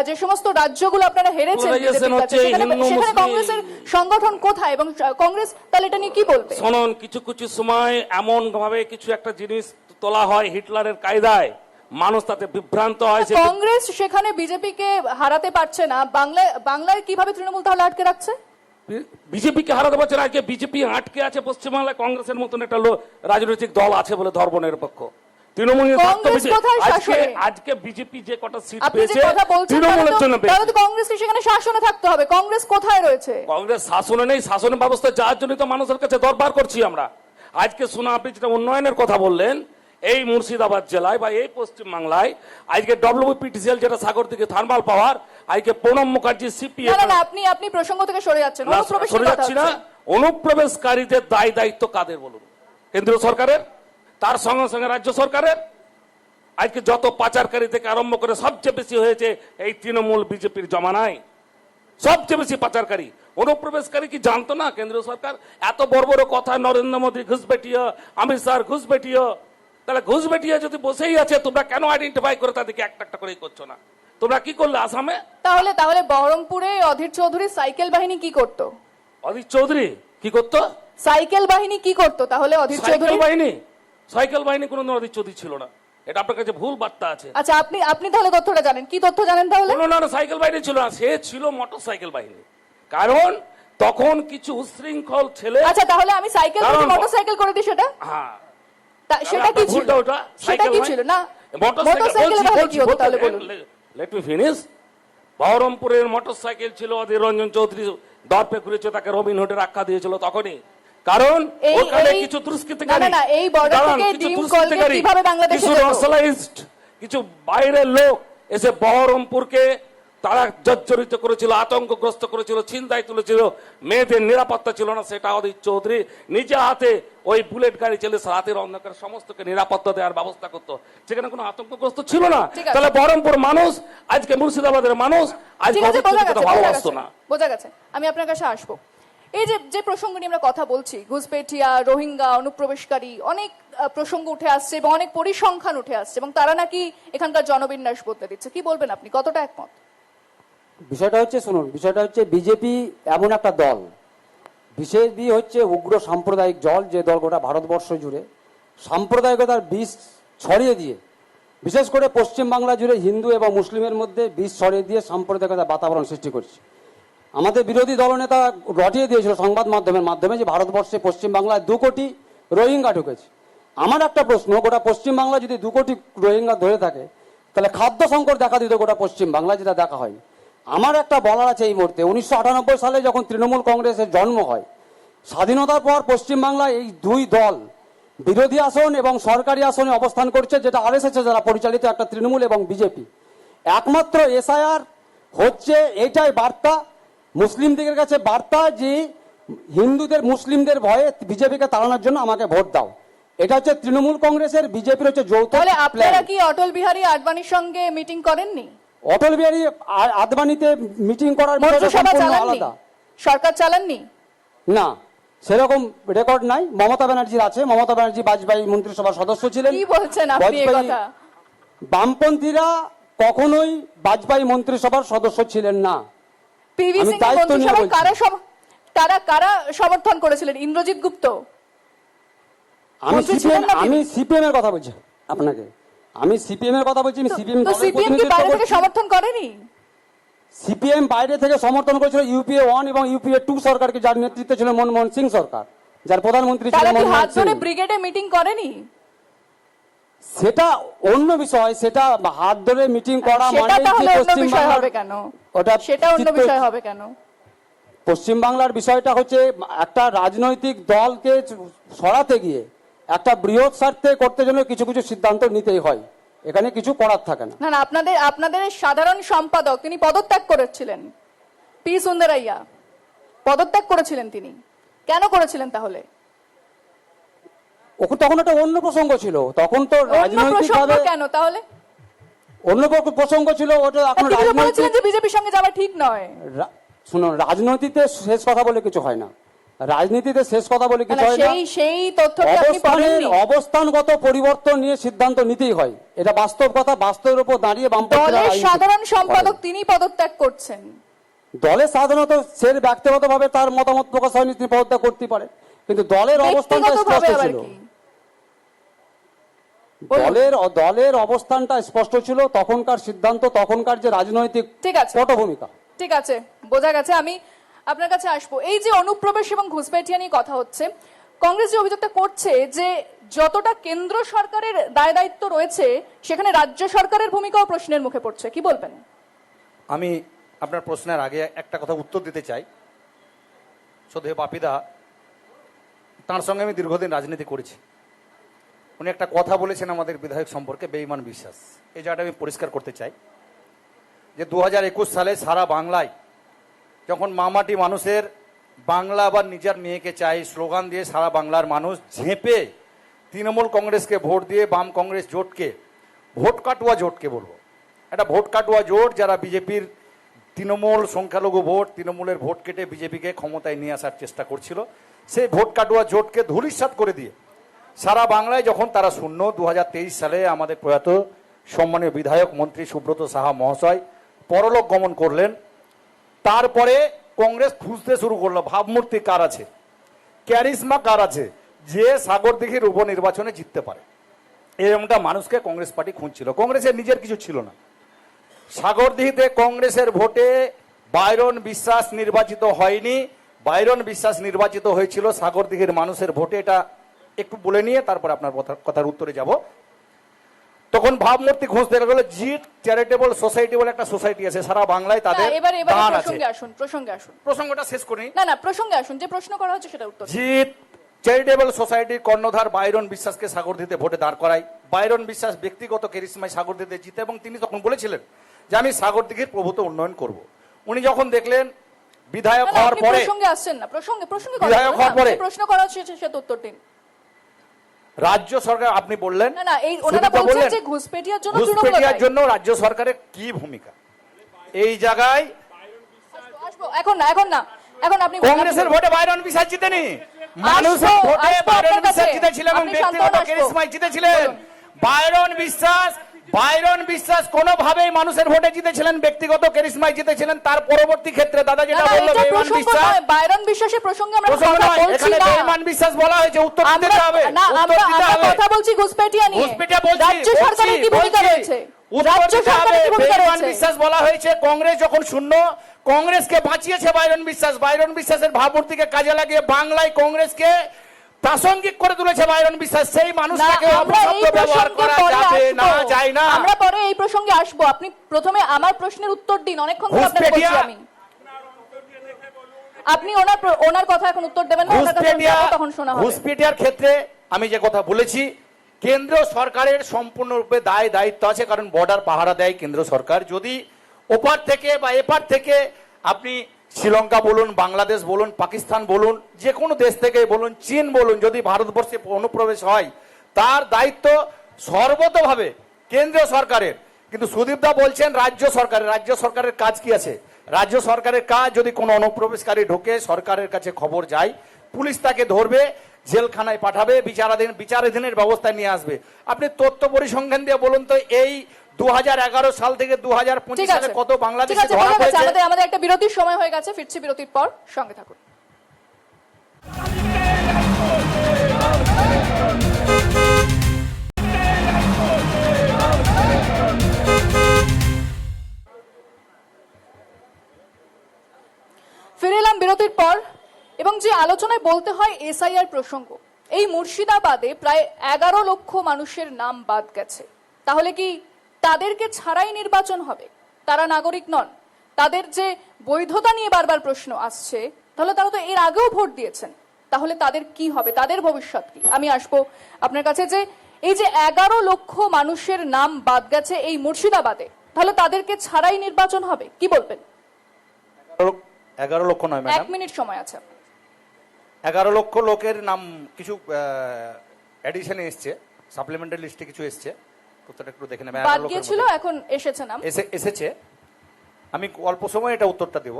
যে সমস্ত রাজ্যগুলো আপনারা হেরেছেন বিজেপির কাছে, সেখানে কংগ্রেসের সংগঠন কোথায় এবং কংগ্রেস তাহলে এটা নিয়ে কি বলবে? শুনুন, কিছু কিছু সময় এমন ভাবে কিছু একটা জিনিস তোলা হয় হিটলারের কায়দায়, মানুষ তাতে বিভ্রান্ত হয়। কংগ্রেস সেখানে বিজেপিকে হারাতে পারছে না, বাংলায় কিভাবে তৃণমূল তাহলে আটকে রাখছে? বিজেপিকে হারাতে পারছে না। আজকে বিজেপি আটকে আছে পশ্চিমবাংলায়, কংগ্রেসের মতন একটা রাজনৈতিক দল আছে বলে ধর্মনিরপেক্ষ। আজকে বিজেপি যে কটা সিট পেয়েছে তৃণমূলের জন্য পেয়েছে। কংগ্রেসকে সেখানে শাসনে থাকতে হবে, কংগ্রেস কোথায় রয়েছে? কংগ্রেস শাসনে নেই, শাসন ব্যবস্থা যাওয়ার জন্য তো মানুষের কাছে দরবার করছি আমরা। আজকে শোনা, আপনি যেটা উন্নয়নের কথা বললেন, এই মুর্শিদাবাদ জেলায় বা এই পশ্চিমবাংলায় আজকে ডব্লিউপিটিসিএল যেটা সাগর থেকে থার্মাল পাওয়ার, আজকে প্রণব মুখার্জি সিপিএম। না, আপনি প্রসঙ্গ থেকে সরে যাচ্ছেন। সরে যাচ্ছি না। অনুপ্রবেশকারীদের দায় দায়িত্ব কাদের বলুন? কেন্দ্রীয় সরকারের, তার সঙ্গে সঙ্গে রাজ্য সরকারের। আজকে যত পাচারকারী থেকে আরম্ভ করে সবচেয়ে বেশি হয়েছে এই তৃণমূল বিজেপির জমানায়, সবচেয়ে বেশি পাচারকারী। অনুপ্রবেশকারী কি জানতো না কেন্দ্রীয় সরকার? এত বড় বড় কথা, নরেন্দ্র মোদী ঘুষবেটিয়া, অমিত শাহ ঘুষবেটিয়া। তাহলে ঘুষবেটিয়া যদি বসেই আছে, তোমরা কেন আইডেন্টিফাই করে তাদেরকে একটা একটা করে করছো না? তোমরা কি করলে আসামে? তাহলে তাহলে বহরমপুরে অধীর চৌধুরী সাইকেল বাহিনী কি করতো? অধীর চৌধুরী কি করতো? সাইকেল বাহিনী কি করতো তাহলে অধীর সাইকেল চৌধুরী? বাহিনী, সাইকেল বাহিনী কোনো অধীর চৌধুরী ছিল না। এটা আপনার কাছে ভুল বার্তা আছে। আচ্ছা, আপনি তাহলে তথ্যটা জানেন, কি তথ্য জানেন তাহলে? কোনো না, সাইকেল বাহিনী ছিল না, সে ছিল মোটর সাইকেল বাহিনী। কারণ তখন কিছু উশৃঙ্খল ছেলে। আচ্ছা, তাহলে আমি সাইকেল থেকে কারণ- মোটরসাইকেল করে দিই, সেটা হ্যাঁ, সেটা কি ছিল? সেটা কি ছিল না? মোটরসাইকেল তাহলে কি হতো তাহলে বলুন? Let me finish. বহরমপুরের মোটরসাইকেল ছিল অধীর রঞ্জন চৌধুরী দর্পে ঘুরেছে, তাকে রবিনহুডের আখ্যা দিয়েছিল তখনই। কারণ ওখানে কিছু দুষ্কৃতিকারী, না, এই বর্ডার থেকে ডিম কলগেট কিভাবে বাংলাদেশে কিছু যেত? নক্সালাইজড, কিছু বাইরের লোক এসে বহরমপুরকে তারা জর্জরিত করেছিল, আতঙ্কগ্রস্ত করেছিল, ছিনতাই তুলেছিল, মেয়েদের নিরাপত্তা ছিল না। সেটা অধীর চৌধুরী নিজে হাতে ওই বুলেট গাড়ি চালিয়ে রাতের অন্ধকার সমস্তকে নিরাপত্তা দেওয়ার ব্যবস্থা করতো। সেখানে কোনো আতঙ্কগ্রস্ত ছিল না। ঠিক আছে। তাহলে বহরমপুর মানুষ, আজকে মুর্শিদাবাদের মানুষ আজকে ঠিক আছে, অধীর চৌধুরীকে ভালোবাসতো না। বোঝা গেছে। আমি আপনার কাছে আসবো। এই যে প্রসঙ্গ নিয়ে আমরা কথা বলছি, ঘুষপেঠিয়া, রোহিঙ্গা, অনুপ্রবেশকারী, অনেক প্রসঙ্গ উঠে আসছে এবং অনেক পরিসংখ্যান উঠে আসছে এবং তারা নাকি এখানকার জনবিন্যাস বদলে দিচ্ছে। কি বলবেন আপনি, কতটা একমত? বিষয়টা হচ্ছে, শুনুন, বিষয়টা হচ্ছে বিজেপি এমন একটা দল, বিজেপি হচ্ছে উগ্র সাম্প্রদায়িক দল, যে দল গোটা ভারতবর্ষ জুড়ে সাম্প্রদায়িকতার বিষ ছড়িয়ে দিয়ে, বিশেষ করে পশ্চিমবাংলা জুড়ে হিন্দু এবং মুসলিমের মধ্যে বিষ ছড়িয়ে দিয়ে সাম্প্রদায়িকতার বাতাবরণ সৃষ্টি করছে। আমাদের বিরোধী দলনেতা রটিয়ে দিয়েছিল সংবাদ মাধ্যমের মাধ্যমে যে ভারতবর্ষে পশ্চিমবাংলায় 2 কোটি রোহিঙ্গা ঢুকেছে। আমার একটা প্রশ্ন, গোটা পশ্চিমবাংলা যদি 2 কোটি রোহিঙ্গা ধরে থাকে, তাহলে খাদ্য সংকট দেখা দিত গোটা পশ্চিমবাংলা, যেটা দেখা হয়নি। আমার একটা বলার আছে এই মুহূর্তে, 1998 সালে যখন তৃণমূল কংগ্রেসের জন্ম হয়, স্বাধীনতার পর পশ্চিমবাংলায় এই 2 দল বিরোধী আসন এবং সরকারি আসনে অবস্থান করছে, যেটা আরএসএস দ্বারা পরিচালিত একটা তৃণমূল এবং বিজেপি। একমাত্র এসআইআর হচ্ছে এইটাই বার্তা, মুসলিম দিকের কাছে বার্তা, যে হিন্দুদের মুসলিমদের ভয়ে বিজেপিকে তাড়ানোর জন্য আমাকে ভোট দাও। এটা হচ্ছে তৃণমূল কংগ্রেসের, বিজেপির হচ্ছে যৌথ তাহলে আপনারা প্ল্যান। কি অটল বিহারী আডবাণীর সঙ্গে মিটিং করেননি? অটল বিহারী আদবানিতে মিটিং করার বিষয়টা মন্ত্রিসভা সম্পূর্ণ চালাননি? আলাদা। সরকার চালাননি? না, সেরকম রেকর্ড নাই। মমতা ব্যানার্জির আছে। মমতা ব্যানার্জি বাজপেয়ী মন্ত্রিসভার সদস্য ছিলেন। কি বলছেন আপনি এই বাজপেয়ী- কথা? বামপন্থীরা কখনোই বাজপেয়ী মন্ত্রিসভার সদস্য ছিলেন না। পিভি আমি সিং দায়িত্ব নিয়ে মন্ত্রিসভায় বলছি। কারা সমর্থন করেছিলেন? ইন্দ্রজিৎ গুপ্ত মন্ত্রী ছিলেন না তিনি? আমি সিপিএম এর কথা বলছি আপনাকে। আমি সিপিএম এর কথা বলছি। আমি সিপিএম তো সিপিএম কি বাইরে থেকে সমর্থন করেনি? সিপিএম বাইরে থেকে সমর্থন করেছিল ইউপিএ 1 এবং ইউপিএ 2 সরকারকে, যার নেতৃত্বে ছিল মনমোহন সিং সরকার, যার প্রধানমন্ত্রী তারা ছিলেন কি মনমোহন হাত ধরে সিং। ব্রিগেডে মিটিং করেনি? সেটা অন্য বিষয়। সেটা হাত ধরে মিটিং করা সেটা মানে তাহলে অন্য বিষয় পশ্চিমবাংলার হবে কেন? ওটা সেটা অন্য চিত্ত- বিষয় হবে কেন? পশ্চিমবাংলার বিষয়টা হচ্ছে একটা রাজনৈতিক দলকে সরাতে গিয়ে একটা বৃহৎ স্বার্থে করতে জন্য কিছু কিছু সিদ্ধান্ত নিতেই হয়, এখানে কিছু করার থাকে না। না, আপনাদের সাধারণ সম্পাদক তিনি পদত্যাগ করেছিলেন, পি সুন্দরাইয়া পদত্যাগ করেছিলেন। তিনি কেন করেছিলেন তাহলে? তখন একটা অন্য প্রসঙ্গ ছিল, তখন তো অন্য রাজনৈতিক প্রসঙ্গ ভাবে কেন তাহলে? অন্য প্রসঙ্গ ছিল। ওটা এখন তিনি তো বলেছিলেন রাজনৈতিক। যে বিজেপির সঙ্গে যাওয়া ঠিক নয়। শুনুন, রাজনীতিতে শেষ কথা বলে কিছু হয় না। রাজনীতিতে শেষ কথা বলে কিছু হয় না। সেই তথ্যটি আপনি পড়েননি? অবস্থানগত পরিবর্তন নিয়ে সিদ্ধান্ত নিতেই হয়, এটা বাস্তব কথা। বাস্তবের উপর দাঁড়িয়ে বামপন্থীরা দলের রাজনীতি সাধারণ সম্পাদক করেন। তিনি পদত্যাগ করছেন। দলের সাধারণত সে ব্যক্তিগতভাবে তার মতামত প্রকাশ হয়নি, তিনি পদত্যাগ করতে পারে, কিন্তু দলের অবস্থানটা স্পষ্ট ব্যক্তিগতভাবে আবার ছিল। কি? বলুন। দলের অবস্থানটা স্পষ্ট ছিল, তখনকার সিদ্ধান্ত, তখনকার যে রাজনৈতিক ঠিক আছে। পটভূমিকা। ঠিক আছে, বোঝা গেছে। আমি আপনার কাছে আসবো। এই যে অনুপ্রবেশ এবং ঘুষপেঠিয়া নিয়ে কথা হচ্ছে, কংগ্রেস যে অভিযোগটা করছে যে যতটা কেন্দ্র সরকারের দায় দায়িত্ব রয়েছে, সেখানে রাজ্য সরকারের ভূমিকাও প্রশ্নের মুখে পড়ছে। কি বলবেন? আমি আপনার প্রশ্নের আগে একটা কথা উত্তর দিতে চাই। শ্রদ্ধেয় বাপিদা, তার সঙ্গে আমি দীর্ঘদিন রাজনীতি করেছি। উনি একটা কথা বলেছেন আমাদের বিধায়ক সম্পর্কে, বেঈমান বিশ্বাস। এই জায়গাটা আমি পরিষ্কার করতে চাই যে 2021 সালে সারা বাংলায় যখন মামাটি মানুষের বাংলা আবার নিজের মেয়েকে চাই স্লোগান দিয়ে সারা বাংলার মানুষ ঝেঁপে তৃণমূল কংগ্রেসকে ভোট দিয়ে বাম কংগ্রেস জোটকে ভোট কাটুয়া জোটকে বলবো, একটা ভোট কাটুয়া জোট যারা বিজেপির তৃণমূল সংখ্যালঘু ভোট, তৃণমূলের ভোট কেটে বিজেপিকে ক্ষমতায় নিয়ে আসার চেষ্টা করছিল, সেই ভোট কাটুয়া জোটকে ধূলিসাৎ করে দিয়ে সারা বাংলায় যখন তারা শূন্য 2023 সালে আমাদের প্রয়াত সম্মানীয় বিধায়ক মন্ত্রী সুব্রত সাহা মহাশয় পরলোক গমন করলেন, তারপরে কংগ্রেস খুঁজতে শুরু করলো ভাবমূর্তি কার আছে, ক্যারিশমা কার আছে, যে সাগরদিঘির উপনির্বাচনে জিততে পারে। এরকমটা মানুষকে কংগ্রেস পার্টি খুঁজছিল, কংগ্রেসের নিজের কিছু ছিল না। সাগরদিঘিতে কংগ্রেসের ভোটে বাইরন বিশ্বাস নির্বাচিত হয়নি, বাইরন বিশ্বাস নির্বাচিত হয়েছিল সাগরদিঘির মানুষের ভোটে। এটা একটু বলে নিয়ে তারপর আপনার কথার উত্তরে যাব। তখন ভাবমূর্তি খুঁজতে গেলে জিট চ্যারিটেবল সোসাইটি বলে একটা সোসাইটি আছে সারা বাংলায়, তাদের এবার দান আছে। প্রসঙ্গে আসুন। প্রসঙ্গটা শেষ করি। না প্রসঙ্গে আসুন, যে প্রশ্ন করা হচ্ছে সেটা উত্তর দিন। জিত চ্যারিটেবল সোসাইটির কর্ণধার বাইরন বিশ্বাসকে সাগরদিঘিতে ভোটে দাঁড় করায়। বাইরন বিশ্বাস ব্যক্তিগত কেরিশমায় সাগরদিঘিতে জিতে এবং তিনি তখন বলেছিলেন যে আমি সাগরদিঘির প্রভূত উন্নয়ন করব। উনি যখন দেখলেন বিধায়ক হওয়ার আপনি পরে, প্রসঙ্গে আসছেন না, প্রসঙ্গে বিধায়ক হওয়ার পরে প্রশ্ন করা হচ্ছে সেটা উত্তর দিন। রাজ্য সরকার, আপনি বললেন না এই ওনারা বলছেন যে ঘুষপেটিয়ার জন্য ঘুষপেটিয়ার জন্য রাজ্য সরকারের কি ভূমিকা এই জায়গায়। আসবো এখন না এখন আপনি কংগ্রেসের ভোটে বাইরন বিশ্বাস জিতেনি, মানুষের ভোটে বাইরন বিশ্বাস জিতেছিলেন এবং ব্যক্তিগত কেরিশমায় জিতেছিলেন। বাইরন বিশ্বাস কোনোভাবেই মানুষের ভোটে জিতেছিলেন, ব্যক্তিগত কেরিশমায় জিতেছিলেন। তার পরবর্তী ক্ষেত্রে দাদা যেটা বললো বেঈমান বিশ্বাস, বাইরন বিশ্বাসের প্রসঙ্গে আমরা প্রসঙ্গ কথা নয়, বলছি এখানে না। বেঈমান বিশ্বাস বলা হয়েছে, উত্তর দিতে হবে। না উত্তর দিতে আমরা হবে। কথা বলছি ঘুষপেটিয়া নিয়ে। ঘুষপেটিয়া বলছি, রাজ্য সরকারের কি ভূমিকা রয়েছে? উত্তর রাজ্য দিতে হবে। সরকারের কি ভূমিকা বেঈমান রয়েছে? বিশ্বাস বলা হয়েছে, কংগ্রেস যখন শূন্য, কংগ্রেসকে বাঁচিয়েছে বাইরন বিশ্বাস। বাইরন বিশ্বাসের ভাবমূর্তিকে কাজে লাগিয়ে বাংলায় কংগ্রেসকে প্রাসঙ্গিক করে তুলেছে বাইরন বিশ্বাস। সেই মানুষটাকে অপশব্দ ব্যবহার করা যাবে না, যায় না। আমরা পরে এই প্রসঙ্গে আসবো। আপনি প্রথমে আমার প্রশ্নের উত্তর দিন, অনেকক্ষণ ধরে আপনাকে বলছি আমি। আপনি ওনার কথা এখন উত্তর দেবেন না, ওনার কথা যাবো, তখন শোনা হবে। ঘুষপেটিয়ার ক্ষেত্রে আমি যে কথা বলেছি, কেন্দ্র সরকারের সম্পূর্ণরূপে দায়িত্ব আছে, কারণ বর্ডার পাহারা দেয় কেন্দ্র সরকার। যদি ওপার থেকে বা এপার থেকে আপনি শ্রীলঙ্কা বলুন, বাংলাদেশ বলুন, পাকিস্তান বলুন, যে কোনো দেশ থেকে বলুন, চীন বলুন, যদি ভারতবর্ষে অনুপ্রবেশ হয় তার দায়িত্ব সর্বতভাবে কেন্দ্রীয় সরকারের। কিন্তু সুদীপদা বলছেন রাজ্য সরকারের। রাজ্য সরকারের কাজ কি আছে? রাজ্য সরকারের কাজ, যদি কোনো অনুপ্রবেশকারী ঢোকে সরকারের কাছে খবর যায়, পুলিশ তাকে ধরবে, জেলখানায় পাঠাবে, বিচারাধীনের ব্যবস্থা নিয়ে আসবে। আপনি তথ্য পরিসংখ্যান দিয়ে বলুন তো, এই 2011 সাল থেকে 2025 সালে কত বাংলাদেশে ধরা পড়েছে? আমাদের একটা বিরতির সময় হয়ে গেছে, ফিরছি বিরতির পর, সঙ্গে থাকুন। ফিরে এলাম বিরতির পর, এবং যে আলোচনায় বলতে হয় এসআইআর প্রসঙ্গ। এই মুর্শিদাবাদে প্রায় 11 লক্ষ মানুষের নাম বাদ গেছে। তাহলে কি তাদেরকে ছাড়াই নির্বাচন হবে? তারা নাগরিক নন, তাদের যে বৈধতা নিয়ে বারবার প্রশ্ন আসছে, তাহলে তারা তো এর আগেও ভোট দিয়েছেন, তাহলে তাদের কি হবে, তাদের ভবিষ্যৎ কি? আমি আসবো আপনার কাছে যে এই যে 11 লক্ষ মানুষের নাম বাদ গেছে এই মুর্শিদাবাদে, তাহলে তাদেরকে ছাড়াই নির্বাচন হবে, কি বলবেন? 11 লক্ষ নয় ম্যাডাম, 1 মিনিট সময় আছে। 11 লক্ষ লোকের নাম কিছু এডিশনে এসছে, সাপ্লিমেন্টারি লিস্টে কিছু এসছে, তথ্যটা একটু দেখে নেবেন। বাদ গিয়েছিল, এখন এসেছে নাম, এসেছে। আমি অল্প সময় এটা উত্তরটা দেব।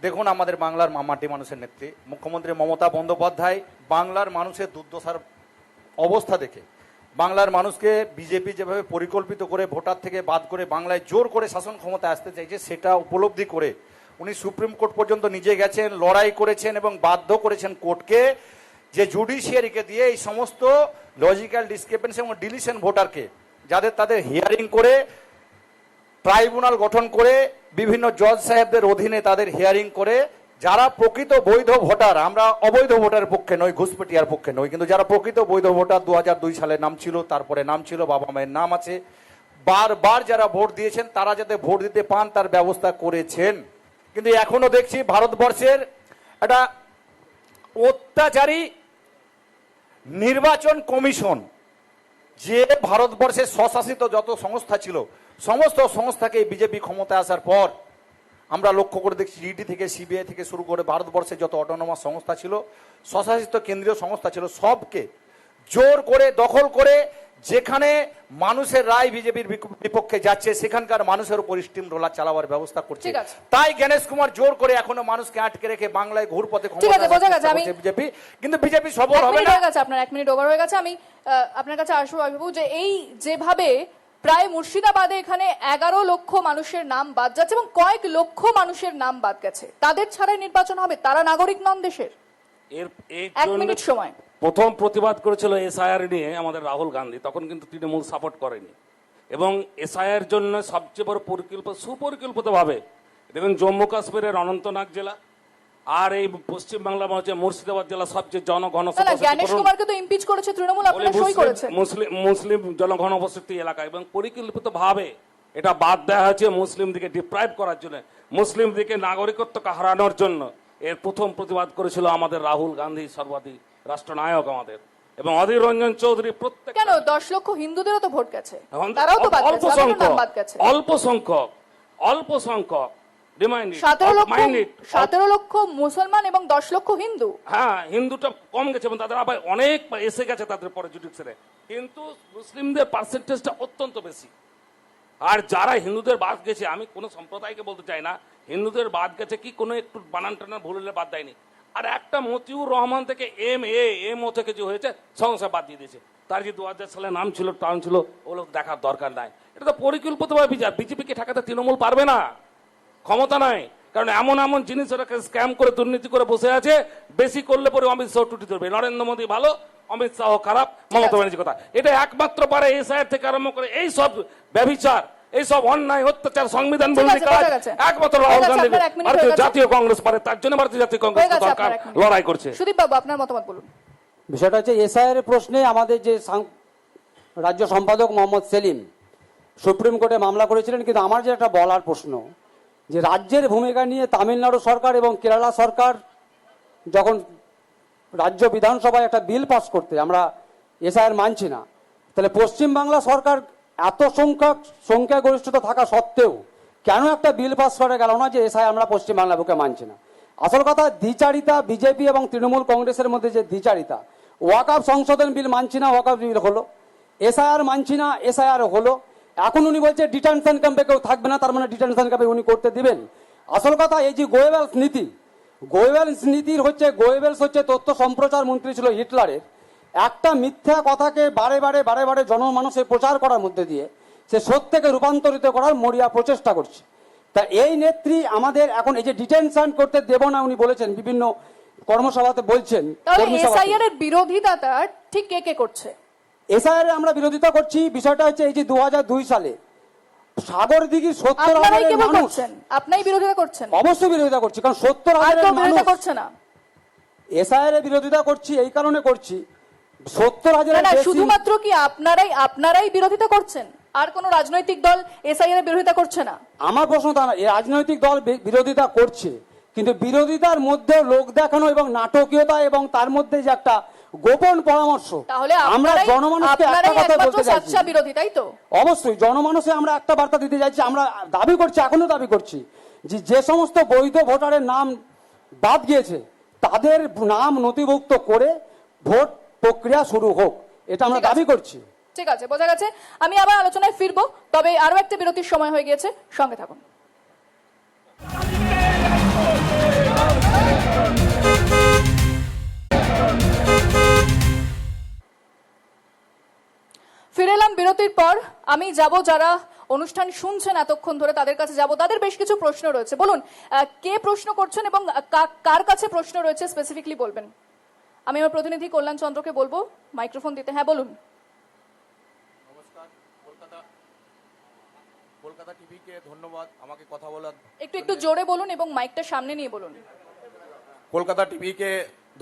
দেখুন, আমাদের বাংলার মাটি মানুষের নেত্রী মুখ্যমন্ত্রী মমতা বন্দ্যোপাধ্যায় বাংলার মানুষের দুর্দশার অবস্থা দেখে, বাংলার মানুষকে বিজেপি যেভাবে পরিকল্পিত করে ভোটার থেকে বাদ করে বাংলায় জোর করে শাসন ক্ষমতায় আসতে চাইছে, সেটা উপলব্ধি করে উনি সুপ্রিম কোর্ট পর্যন্ত নিজে গেছেন, লড়াই করেছেন এবং বাধ্য করেছেন কোর্টকে যে জুডিশিয়ারিকে দিয়ে এই সমস্ত লজিক্যাল ডিসক্রিপেন্সি এবং ডিলিশন ভোটারকে, যাদের তাদের হিয়ারিং করে ট্রাইব্যুনাল গঠন করে বিভিন্ন জজ সাহেবদের অধীনে তাদের হিয়ারিং করে, যারা প্রকৃত বৈধ ভোটার, আমরা অবৈধ ভোটারের পক্ষে নই, ঘুষপেটিয়ার পক্ষে নই, কিন্তু যারা প্রকৃত বৈধ ভোটার 2002 সালে নাম ছিল, তারপরে নাম ছিল, বাবা মায়ের নাম আছে, বারবার যারা ভোট দিয়েছেন তারা যাতে ভোট দিতে পান তার ব্যবস্থা করেছেন। কিন্তু এখনো দেখছি ভারতবর্ষের একটা অত্যাচারী নির্বাচন কমিশন, যে ভারতবর্ষের স্বশাসিত যত সংস্থা ছিল সমস্ত সংস্থাকে বিজেপি ক্ষমতায় আসার পর আমরা লক্ষ্য করে দেখছি, ইডি থেকে সিবিআই থেকে শুরু করে ভারতবর্ষে যত অটোনমাস সংস্থা ছিল, স্বশাসিত কেন্দ্রীয় সংস্থা ছিল, সবকে জোর করে দখল করে যেখানে মানুষের রায় বিজেপির বিপক্ষে যাচ্ছে সেখানকার মানুষের উপর স্টিম রোলার চালাবার ব্যবস্থা করছে। ঠিক আছে। তাই গণেশ কুমার জোর করে এখনো মানুষকে আটকে রেখে বাংলায় ঘুরপথে ঠিক আছে, বোঝা গেছে। বিজেপি, কিন্তু বিজেপি সফল হবে না। হয়ে গেছে আপনার, 1 মিনিট ওভার হয়ে গেছে। আমি আপনার কাছে আসবো বাবু, যে এই যেভাবে প্রায় মুর্শিদাবাদে এখানে 11 লক্ষ মানুষের নাম বাদ যাচ্ছে এবং কয়েক লক্ষ মানুষের নাম বাদ গেছে, তাদের ছাড়াই নির্বাচন হবে, তারা নাগরিক নন দেশের। এর 1 মিনিট সময়। প্রথম প্রতিবাদ করেছিল এসআইআর নিয়ে আমাদের রাহুল গান্ধী, তখন কিন্তু তৃণমূল সাপোর্ট করেনি। এবং এসআইআর জন্য সবচেয়ে বড় সুপরিকল্পিতভাবে দেখুন জম্মু কাশ্মীরের অনন্তনাগ জেলা আর এই পশ্চিমবাংলা হচ্ছে মুর্শিদাবাদ জেলা সবচেয়ে জনঘন না না, জ্ঞানেশ কুমারকে তো ইমপিচ করেছে তৃণমূল, আপনারা সই করেছেন। মুসলিম জনঘন অবস্থিত এলাকা এবং পরিকল্পিতভাবে এটা বাদ দেওয়া হয়েছে মুসলিমদেরকে ডিপ্রাইভ করার জন্য, মুসলিমদেরকে নাগরিকত্বকে হারানোর জন্য। এর প্রথম প্রতিবাদ করেছিল আমাদের রাহুল গান্ধী, সর্বাধিক রাষ্ট্রনায়ক আমাদের, এবং অধীর রঞ্জন চৌধুরী। প্রত্যেক কেন 10 লক্ষ হিন্দুদেরও তো ভোট গেছে, তারাও তো বাদ গেছে, তাদেরও নাম বাদ গেছে। অল্প সংখ্যক 17 লক্ষ মুসলমান এবং 10 লক্ষ হিন্দু। হ্যাঁ, হিন্দুটা কম গেছে এবং তাদের আবার অনেক এসে গেছে তাদের পরে জুডিশিয়ারে, কিন্তু মুসলিমদের পার্সেন্টেজটা অত্যন্ত বেশি। আর যারা হিন্দুদের বাদ গেছে, আমি কোনো সম্প্রদায়কে বলতে চাই না হিন্দুদের বাদ গেছে কি, কোনো একটু বানান টানান ভুল হলে বাদ দেয়নি। আর একটা মতিউর রহমান থেকে এমও থেকে যে হয়েছে সংসার বাদ দিয়ে দিয়েছে, তার যে 2000 সালে নাম ছিল, টাউন ছিল, ওগুলো দেখার দরকার নাই। এটা তো পরিকল্পিতভাবে বিজেপিকে ঠেকাতে তৃণমূল পারবে না, ক্ষমতা নাই। কারণ এমন জিনিস ওটাকে স্ক্যাম করে দুর্নীতি করে বসে আছে, বেশি করলে পরে অমিত শাহ টুটি ধরবে। নরেন্দ্র মোদী ভালো, অমিত শাহ খারাপ, মমতা ব্যানার্জি কথা। এটা একমাত্র পারে এসআইআর থেকে আরম্ভ করে এই সব ব্যভিচার, এই সব অন্যায় অত্যাচার, সংবিধান বিরোধী কাজ একমাত্র রাহুল গান্ধী ভারতীয় জাতীয় কংগ্রেস পারে। তার জন্য ভারতীয় জাতীয় কংগ্রেস দরকার লড়াই করছে। সুদীপ বাবু, আপনার মতামত বলুন। বিষয়টা হচ্ছে এসআইআর প্রশ্নে আমাদের যে রাজ্য সম্পাদক মোহাম্মদ সেলিম সুপ্রিম কোর্টে মামলা করেছিলেন, কিন্তু আমার যে একটা বলার প্রশ্ন, যে রাজ্যের ভূমিকা নিয়ে তামিলনাড়ু সরকার এবং কেরালা সরকার যখন রাজ্য বিধানসভায় একটা বিল পাস করতে আমরা এসআইআর মানছি না, তাহলে পশ্চিমবাংলা সরকার এত সংখ্যাগরিষ্ঠতা থাকা সত্ত্বেও কেন একটা বিল পাস করে গেল না যে এসআইআর আমরা পশ্চিমবাংলা বুকে মানছি না? আসল কথা দ্বিচারিতা বিজেপি এবং তৃণমূল কংগ্রেসের মধ্যে যে দ্বিচারিতা, ওয়াকআপ সংশোধন বিল মানছি না, ওয়াকআপ বিল হলো, এসআইআর মানছি না, এসআইআর হলো। এখন উনি বলছে ডিটেনশন ক্যাম্পে কেউ থাকবে না, তার মানে ডিটেনশন ক্যাম্পে উনি করতে দিবেন। আসল কথা এই যে গোয়েবেলস নীতির হচ্ছে, গোয়েবেলস হচ্ছে তথ্য সম্প্রচার মন্ত্রী ছিল হিটলারের। একটা মিথ্যা কথাকে বারে বারে জনমানসে প্রচার করার মধ্যে দিয়ে সে সত্যকে রূপান্তরিত করার মরিয়া প্রচেষ্টা করছে। তা এই নেত্রী আমাদের এখন এই যে ডিটেনশন করতে দেব না উনি বলেছেন, বিভিন্ন কর্মসভাতে বলছেন। তাহলে এসআইআর এর বিরোধিতাটা ঠিক কে কে করছে? এসআইআর এর আমরা বিরোধিতা করছি। বিষয়টা হচ্ছে এই যে 2002 সালে সাগর দিঘির 70,000 মানুষ, আপনারাই বিরোধিতা করছেন? অবশ্যই বিরোধিতা করছি, কারণ 70,000 মানুষ করছে না। এসআইআর এর বিরোধিতা করছি, এই কারণে করছি 70,000 শুধুমাত্র কি আপনারাই বিরোধিতা করছেন, আর কোন রাজনৈতিক দল এসআইআর এর বিরোধিতা করছে না? আমার প্রশ্ন তা না, রাজনৈতিক দল বিরোধিতা করছে, কিন্তু বিরোধিতার মধ্যে লোক দেখানো এবং নাটকীয়তা এবং তার মধ্যে যে একটা গোপন পরামর্শ, তাহলে আমরা জনমানুষকে একটা কথা বলতে চাইছি। বিরোধী, তাই তো? অবশ্যই জনমানুষে আমরা একটা বার্তা দিতে চাইছি। আমরা দাবি করছি, এখনো দাবি করছি, যে সমস্ত বৈধ ভোটারের নাম বাদ গিয়েছে তাদের নাম নথিভুক্ত করে ভোট প্রক্রিয়া শুরু হোক, এটা আমরা দাবি করছি। ঠিক আছে, বোঝা গেছে। আমি আবার আলোচনায় ফিরবো, তবে আরো একটা বিরতির সময় হয়ে গিয়েছে, সঙ্গে থাকুন। ফিরে এলাম বিরতির পর। আমি যাব যারা অনুষ্ঠান শুনছেন এতক্ষণ ধরে তাদের কাছে যাব, তাদের বেশ কিছু প্রশ্ন রয়েছে। বলুন কে প্রশ্ন করছেন এবং কার কাছে প্রশ্ন রয়েছে স্পেসিফিকলি বলবেন। আমি আমার প্রতিনিধি কল্যাণ চন্দ্রকে বলবো মাইক্রোফোন দিতে। হ্যাঁ বলুন। নমস্কার, কলকাতা টিভিকে ধন্যবাদ আমাকে কথা বলার। একটু জোরে বলুন এবং মাইকটা সামনে নিয়ে বলুন। কলকাতা টিভিকে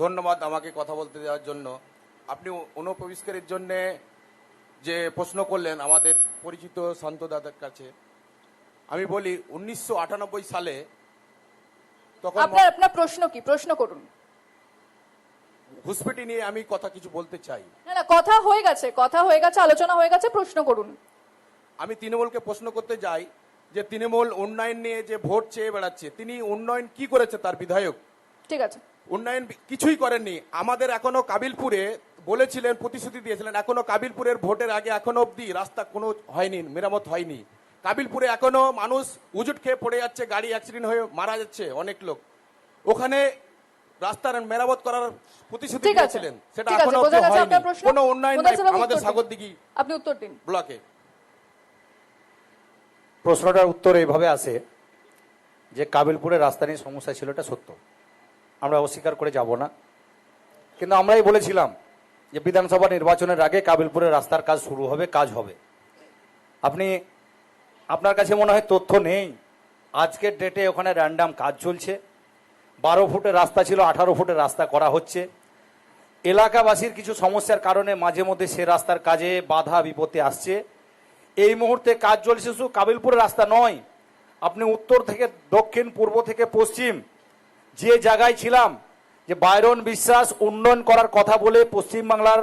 ধন্যবাদ আমাকে কথা বলতে দেওয়ার জন্য। আপনি অনুপ্রবেশকারীর জন্য যে প্রশ্ন করলেন আমাদের পরিচিত শান্ত দাদার কাছে, আমি বলি 1998 সালে তখন আপনার প্রশ্ন কি? প্রশ্ন করুন। ঘুষপেটি নিয়ে আমি কথা কিছু বলতে চাই। না, কথা হয়ে গেছে, আলোচনা হয়ে গেছে, প্রশ্ন করুন। আমি তৃণমূলকে প্রশ্ন করতে যাই যে তৃণমূল উন্নয়ন নিয়ে যে ভোট চেয়ে বেড়াচ্ছে, তিনি উন্নয়ন কি করেছে? তার বিধায়ক ঠিক আছে, উন্নয়ন কিছুই করেননি। আমাদের এখনো কাবিলপুরে বলেছিলেন, প্রতিশ্রুতি দিয়েছিলেন, এখনো কাবিলপুরের ভোটের আগে এখনো অবধি রাস্তা কোনো হয়নি, মেরামত হয়নি। কাবিলপুরে এখনো মানুষ উজুট খেয়ে পড়ে যাচ্ছে, গাড়ি অ্যাক্সিডেন্ট হয়ে মারা যাচ্ছে অনেক লোক। ওখানে রাস্তার মেরামত করার প্রতিশ্রুতি ঠিক আছে, দিয়েছিলেন, সেটা ঠিক আছে, এখনো বোঝা অবধি গেছে হয়নি। আপনার প্রশ্ন। কোনো উন্নয়ন নাই মুদাসির বাবু আমাদের উত্তর দিন। সাগরদিঘি আপনি উত্তর দিন। ব্লকে। প্রশ্নটার উত্তর এইভাবে আসে যে কাবিলপুরের রাস্তা নিয়ে সমস্যা ছিল, এটা সত্য, আমরা অস্বীকার করে যাব না। কিন্তু আমরাই বলেছিলাম যে বিধানসভা নির্বাচনের আগে কাবিলপুরের রাস্তার কাজ শুরু হবে, কাজ হবে। আপনার কাছে মনে হয় তথ্য নেই, আজকের ডেটে ওখানে র্যান্ডাম কাজ চলছে। 12 ফুটের রাস্তা ছিল, 18 ফুটের রাস্তা করা হচ্ছে। এলাকাবাসীর কিছু সমস্যার কারণে মাঝে মধ্যে সে রাস্তার কাজে বাধা বিপত্তি আসছে। এই মুহূর্তে কাজ চলছে, শুধু কাবিলপুরের রাস্তা নয়, আপনি উত্তর থেকে দক্ষিণ, পূর্ব থেকে পশ্চিম, যে জায়গায় ছিলাম যে বাইরন বিশ্বাস উন্নয়ন করার কথা বলে পশ্চিমবাংলার,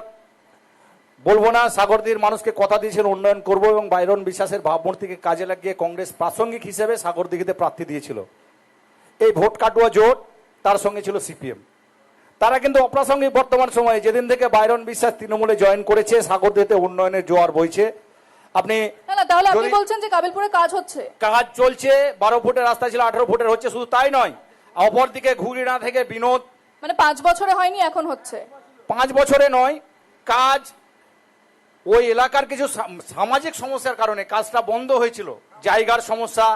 বলবো না, সাগরদীর মানুষকে কথা দিয়েছেন উন্নয়ন করব, এবং বাইরন বিশ্বাসের ভাবমূর্তিকে কাজে লাগিয়ে কংগ্রেস প্রাসঙ্গিক হিসেবে সাগরদীঘিতে প্রার্থী দিয়েছিল। এই ভোট কাটুয়া জোট, তার সঙ্গে ছিল সিপিএম। তারা কিন্তু অপ্রাসঙ্গিক বর্তমান সময়ে, যেদিন থেকে বাইরন বিশ্বাস তৃণমূলে জয়েন করেছে, সাগরদীঘিতে উন্নয়নের জোয়ার বইছে। আপনি না, তাহলে আপনি যদি- বলছেন যে কাবিলপুরে কাজ হচ্ছে। কাজ চলছে, 12 ফুটের রাস্তা ছিল 18 ফুটের হচ্ছে। শুধু তাই নয়, অপরদিকে ঘুরিনা থেকে বিনোদ, মানে 5 বছরে হয়নি, এখন হচ্ছে। 5 বছরে নয়, কাজ ওই এলাকার কিছু সামাজিক সমস্যার কারণে কাজটা বন্ধ হয়েছিল। জায়গার সমস্যা,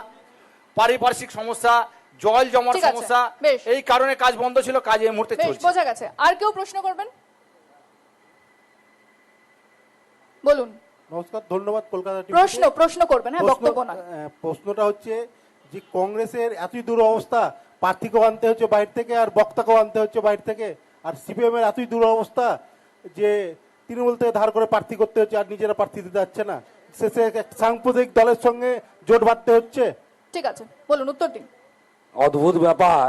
পারিপার্শ্বিক সমস্যা, জল জমার ঠিক আছে, সমস্যা, বেশ। এই কারণে কাজ বন্ধ ছিল, কাজ এই মুহূর্তে বেশ, চলছে। বোঝা গেছে। আর কেউ প্রশ্ন করবেন? বলুন। নমস্কার, ধন্যবাদ কলকাতা টিভিকে। প্রশ্ন করবেন, হ্যাঁ, প্রশ্ন- বক্তব্য না। প্রশ্নটা হচ্ছে যে কংগ্রেসের এতই দুরবস্থা, প্রার্থীকেও আনতে হচ্ছে বাইরে থেকে আর বক্তাকেও আনতে হচ্ছে বাইরে থেকে, আর সিপিএম এর এতই দুরবস্থা যে তৃণমূল থেকে ধার করে প্রার্থী করতে হচ্ছে আর নিজেরা প্রার্থী দিতে যাচ্ছে না, শেষে এক সাংপ্রদায়িক দলের সঙ্গে জোট বাঁধতে হচ্ছে। ঠিক আছে, বলুন, উত্তর দিন। অদ্ভুত ব্যাপার।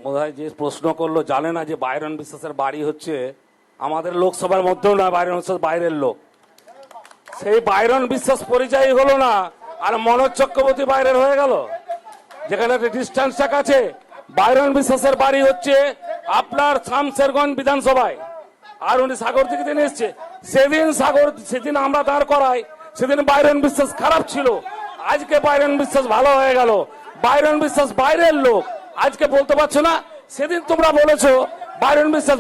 বোধহয় যে প্রশ্ন করলো জানে না যে বাইরন বিশ্বাসের বাড়ি হচ্ছে আমাদের লোকসভার মধ্যেও না, বাইরন বিশ্বাস বাইরের লোক। সেই বাইরন বিশ্বাস পরিচয় হলো না, আর মনোজ চক্রবর্তী বাইরের হয়ে গেল, যেখানে ডিস্টেন্সটা কাছে। বাইরন বিশ্বাসের বাড়ি হচ্ছে আপনার শামশেরগঞ্জ বিধানসভায়, আর উনি সাগরদিঘি থেকে এসছে। সেদিন আমরা দাঁড় করাই, সেদিন বাইরন বিশ্বাস খারাপ ছিল, আজকে বাইরন বিশ্বাস ভালো হয়ে গেল। বাইরন বিশ্বাস বাইরের লোক, আজকে বলতে পারছো না। সেদিন তোমরা বলেছো বাইরন বিশ্বাস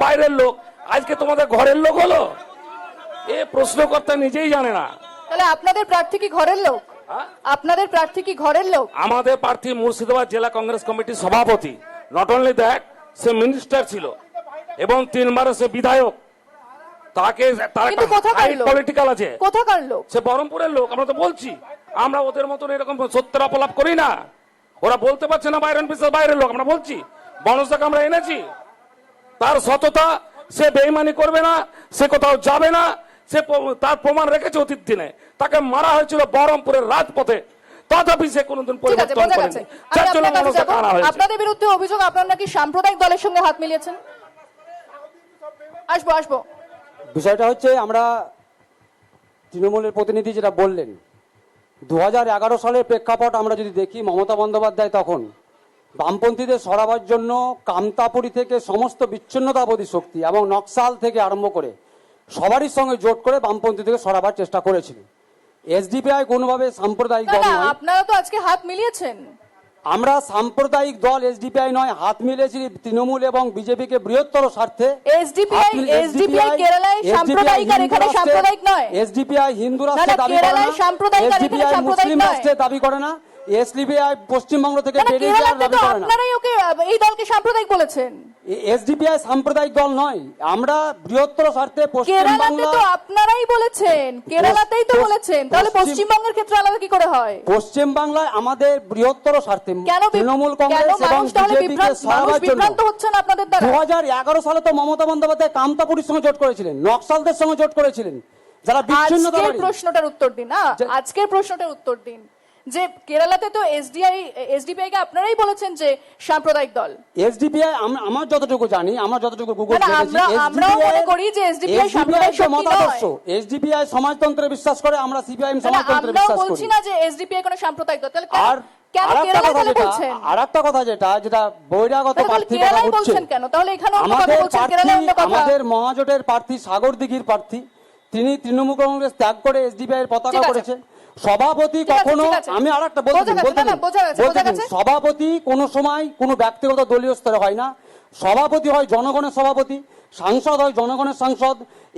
বাইরের লোক, আজকে তোমাদের ঘরের লোক হলো। এ প্রশ্নকর্তা নিজেই জানে না। তাহলে আপনাদের প্রার্থী কি ঘরের লোক? আপনাদের প্রার্থী কি ঘরের লোক? আমাদের প্রার্থী মুর্শিদাবাদ জেলা কংগ্রেস কমিটির সভাপতি। Not only that, say minister ছিল এবং 3 বারে সে বিধায়ক। তাকে তার কিন্তু কোথাকার লোক? পলিটিক্যাল আছে। কোথাকার লোক? সে বহরমপুরের লোক। আমরা তো বলছি, আমরা ওদের মতন এরকম সত্যের অপলাপ করি না। ওরা বলতে পারছে না বাইরন বিশ্বাস বাইরের লোক, আমরা বলছি। বনসাকে আমরা এনেছি, তার সততা, সে বেইমানি করবে না, সে কোথাও যাবে না, সে তার প্রমাণ রেখেছে অতীত দিনে। তাকে মারা হয়েছিল বহরমপুরের রাজপথে, তথাপি সে কোনোদিন ঠিক আছে, পরিবর্তন বোঝা গেছে। করেনি। আমি যার জন্য আপনার কাছে মনসাকে যাবো। আনা হয়েছে। আপনাদের বিরুদ্ধে অভিযোগ আপনারা নাকি সাম্প্রদায়িক দলের সঙ্গে হাত মিলিয়েছেন। আসবো। বিষয়টা হচ্ছে, আমরা তৃণমূলের প্রতিনিধি যেটা বললেন, 2011 সালের প্রেক্ষাপট আমরা যদি দেখি, মমতা বন্দ্যোপাধ্যায় তখন বামপন্থীদের সরাবার জন্য কামতাপুরী থেকে সমস্ত বিচ্ছিন্নতাবাদী শক্তি এবং নকশাল থেকে আরম্ভ করে সবারই সঙ্গে জোট করে বামপন্থী থেকে সরাবার চেষ্টা করেছিল। এসডিপিআই কোনোভাবে সাম্প্রদায়িক দল নয়। আপনারা তো আজকে হাত মিলিয়েছেন। আমরা সাম্প্রদায়িক দল এসডিপিআই নয়, হাত মিলিয়েছি তৃণমূল এবং বিজেপিকে বৃহত্তর স্বার্থে। এসডিপিআই কেরালায় সাম্প্রদায়িক, আর এখানে সাম্প্রদায়িক নয়। এসডিপিআই হিন্দু রাষ্ট্রে দাবি করে কেরালায় না, সাম্প্রদায়িক, আর এখানে এসডিপিআই সাম্প্রদায়িক মুসলিম নয়। রাষ্ট্রে দাবি করে না, এসডিপিআই পশ্চিমবঙ্গ থেকে বেরিয়ে যাওয়ার কেরালাতে দাবি তো করে না। আপনারাই ওকে, এই দলকে সাম্প্রদায়িক বলেছেন। এসডিপিআই সাম্প্রদায়িক দল নয়, আমরা বৃহত্তর স্বার্থে কেরালাতে পশ্চিমবাংলা, তো আপনারাই বলেছেন, কেরালাতেই তো বলেছেন, তাহলে পশ্চিমবঙ্গের ক্ষেত্রে আলাদা কি করে হয়? পশ্চিমবাংলায় আমাদের বৃহত্তর স্বার্থে কেন তৃণমূল কংগ্রেস এবং মানুষ তাহলে বিজেপিকে মানুষ সরাবার জন্য বিভ্রান্ত হচ্ছেন আপনাদের দ্বারা? 2011 সালে তো মমতা বন্দ্যোপাধ্যায় কামতাপুরীর সঙ্গে জোট করেছিলেন, নকশালদের সঙ্গে জোট করেছিলেন, যারা বিচ্ছিন্নতাবাদী। আজকের প্রশ্নটার উত্তর দিন। আজকের প্রশ্নটার উত্তর দিন যে কেরালাতে তো এসডিপিআই কে আপনারাই বলেছেন যে সাম্প্রদায়িক দল। এসডিপিআই আমার যতটুকু জানি, আমরা যতটুকু গুগল না, আমরাও মনে করি যে SDPI সাম্প্রদায়িক শক্তি নয়। এসডিপিআই সমাজতন্ত্রে বিশ্বাস করে, আমরা সিপিআইএম সমাজতন্ত্রে আমরাও বিশ্বাস বলছি করি। না যে এসডিপিআই কোনো সাম্প্রদায়িক দল। তাহলে আর কেন কেরালায় তাহলে বলছেন? আরেকটা কথা যেটা বহিরাগত তাহলে প্রার্থী কথা কেরালায় হচ্ছে, বলছেন কেন? তাহলে এখানে অন্য কথা আমাদের বলছেন, কেরালায় অন্য কথা। আমাদের মহাজোটের প্রার্থী সাগরদিঘির প্রার্থী, তিনি তৃণমূল কংগ্রেস ত্যাগ করে এসডিপিআই এর পতাকা ঠিক আছে। করেছে। সভাপতি ঠিক আছে, কখনো, ঠিক আছে। আমি আরেকটা বোঝা বলতে গেছে, না, বোঝা গেছে, বোঝা গেছে। সভাপতি কোনো সময় কোনো ব্যক্তিগত দলীয় স্তরে হয় না। সভাপতি হয় জনগণের সভাপতি, সাংসদ হয় জনগণের সাংসদ,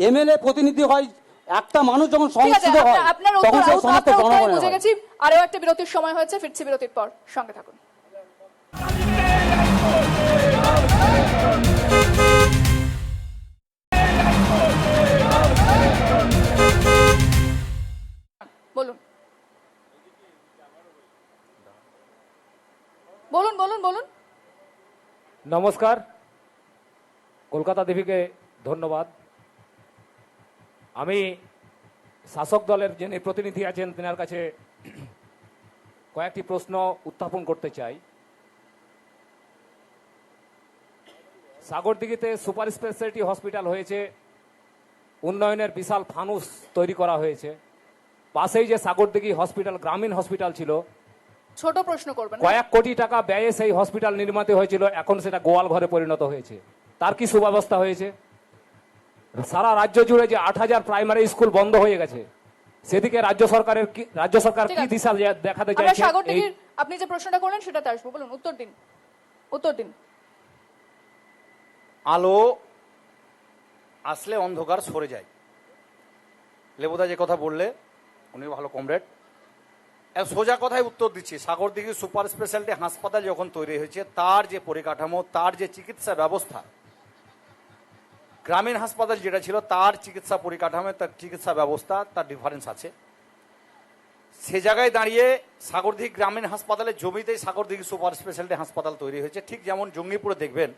এমএলএ প্রতিনিধি হয়, একটা মানুষ যখন ঠিক আছে, সংসদে হয় আপনার তখন সেই সমস্ত উত্তর জনগণের বুঝে হয়। গেছি। আরো একটা বিরতির সময় হয়েছে, ফিরছি বিরতির পর, সঙ্গে থাকুন। বলুন বলুন বলুন বলুন। নমস্কার, কলকাতা টিভিকে ধন্যবাদ। আমি শাসক দলের যিনি প্রতিনিধি আছেন তেনার কাছে কয়েকটি প্রশ্ন উত্থাপন করতে চাই। সাগরদিঘিতে সুপার স্পেশালিটি হসপিটাল হয়েছে, উন্নয়নের বিশাল ফানুস তৈরি করা হয়েছে। পাশেই যে সাগরদিঘি হসপিটাল গ্রামীণ হসপিটাল ছিল, ছোট প্রশ্ন করবেন না। কয়েক কোটি টাকা ব্যয়ে সেই হসপিটাল নির্মিত হয়েছিল, এখন সেটা গোয়াল ঘরে পরিণত হয়েছে। তার কি সুব্যবস্থা হয়েছে? সারা রাজ্য জুড়ে যে 8,000 প্রাইমারি স্কুল বন্ধ হয়ে গেছে, সেদিকে রাজ্য সরকার ঠিক কি আছে। দিশা দেখাতে আমরা চাইছে? সাগরদিঘির আপনি যে প্রশ্নটা করলেন সেটাতে আসবো। বলুন, উত্তর দিন, উত্তর দিন। আলো আসলে অন্ধকার সরে যায়। লেবুদা যে কথা বললে, উনি ভালো কমরেড। সোজা কথায় উত্তর দিচ্ছি। সাগরদিঘি সুপার স্পেশালিটি হাসপাতাল যখন তৈরি হয়েছে, তার যে পরিকাঠামো, তার যে চিকিৎসা ব্যবস্থা, গ্রামীণ হাসপাতাল যেটা ছিল তার চিকিৎসা পরিকাঠামো, তার চিকিৎসা ব্যবস্থা, তার ডিফারেন্স আছে। সে জায়গায় দাঁড়িয়ে সাগরদিঘি গ্রামীণ হাসপাতালের জমিতেই সাগরদিঘি সুপার স্পেশালিটি হাসপাতাল তৈরি হয়েছে। ঠিক যেমন জঙ্গিপুরে দেখবেন,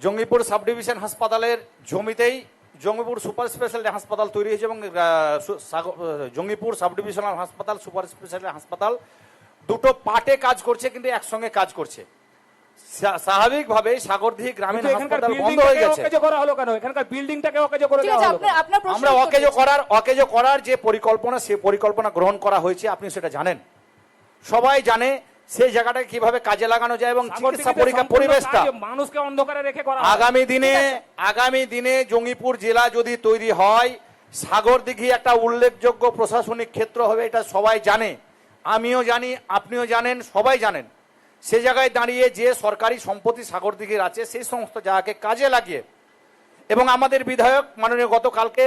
জঙ্গিপুর সাব ডিভিশন হাসপাতালের জমিতেই জঙ্গিপুর সুপার স্পেশালিটি হাসপাতাল তৈরি হয়েছে, এবং জঙ্গিপুর সাব ডিভিশনাল হাসপাতাল, সুপার স্পেশালিটি হাসপাতাল দুটো পার্টে কাজ করছে, কিন্তু একসঙ্গে কাজ করছে। স্বাভাবিকভাবে সাগরদিঘি গ্রামীণ হাসপাতাল বন্ধ হয়ে গেছে। করা হলো কেন? এখানকার বিল্ডিংটাকে অকেজো করে ঠিক দেওয়া আছে, হলো কেন? আপনার প্রশ্ন আমরা অকেজো করার যে পরিকল্পনা, সে পরিকল্পনা গ্রহণ করা হয়েছে, আপনি সেটা জানেন, সবাই জানে সেই জায়গাটাকে কিভাবে কাজে লাগানো যায় এবং চিকিৎসা পরিবেশটা মানুষকে অন্ধকারে রেখে করা আগামী দিনে জঙ্গিপুর জেলা যদি তৈরি হয়, সাগরদিঘি একটা উল্লেখযোগ্য প্রশাসনিক ক্ষেত্র হবে, এটা সবাই জানে, আমিও জানি, আপনিও জানেন, সবাই জানেন। সে জায়গায় দাঁড়িয়ে যে সরকারি সম্পত্তি সাগরদিঘির আছে, সেই সমস্ত জায়গাকে কাজে লাগিয়ে, এবং আমাদের বিধায়ক মাননীয় গতকালকে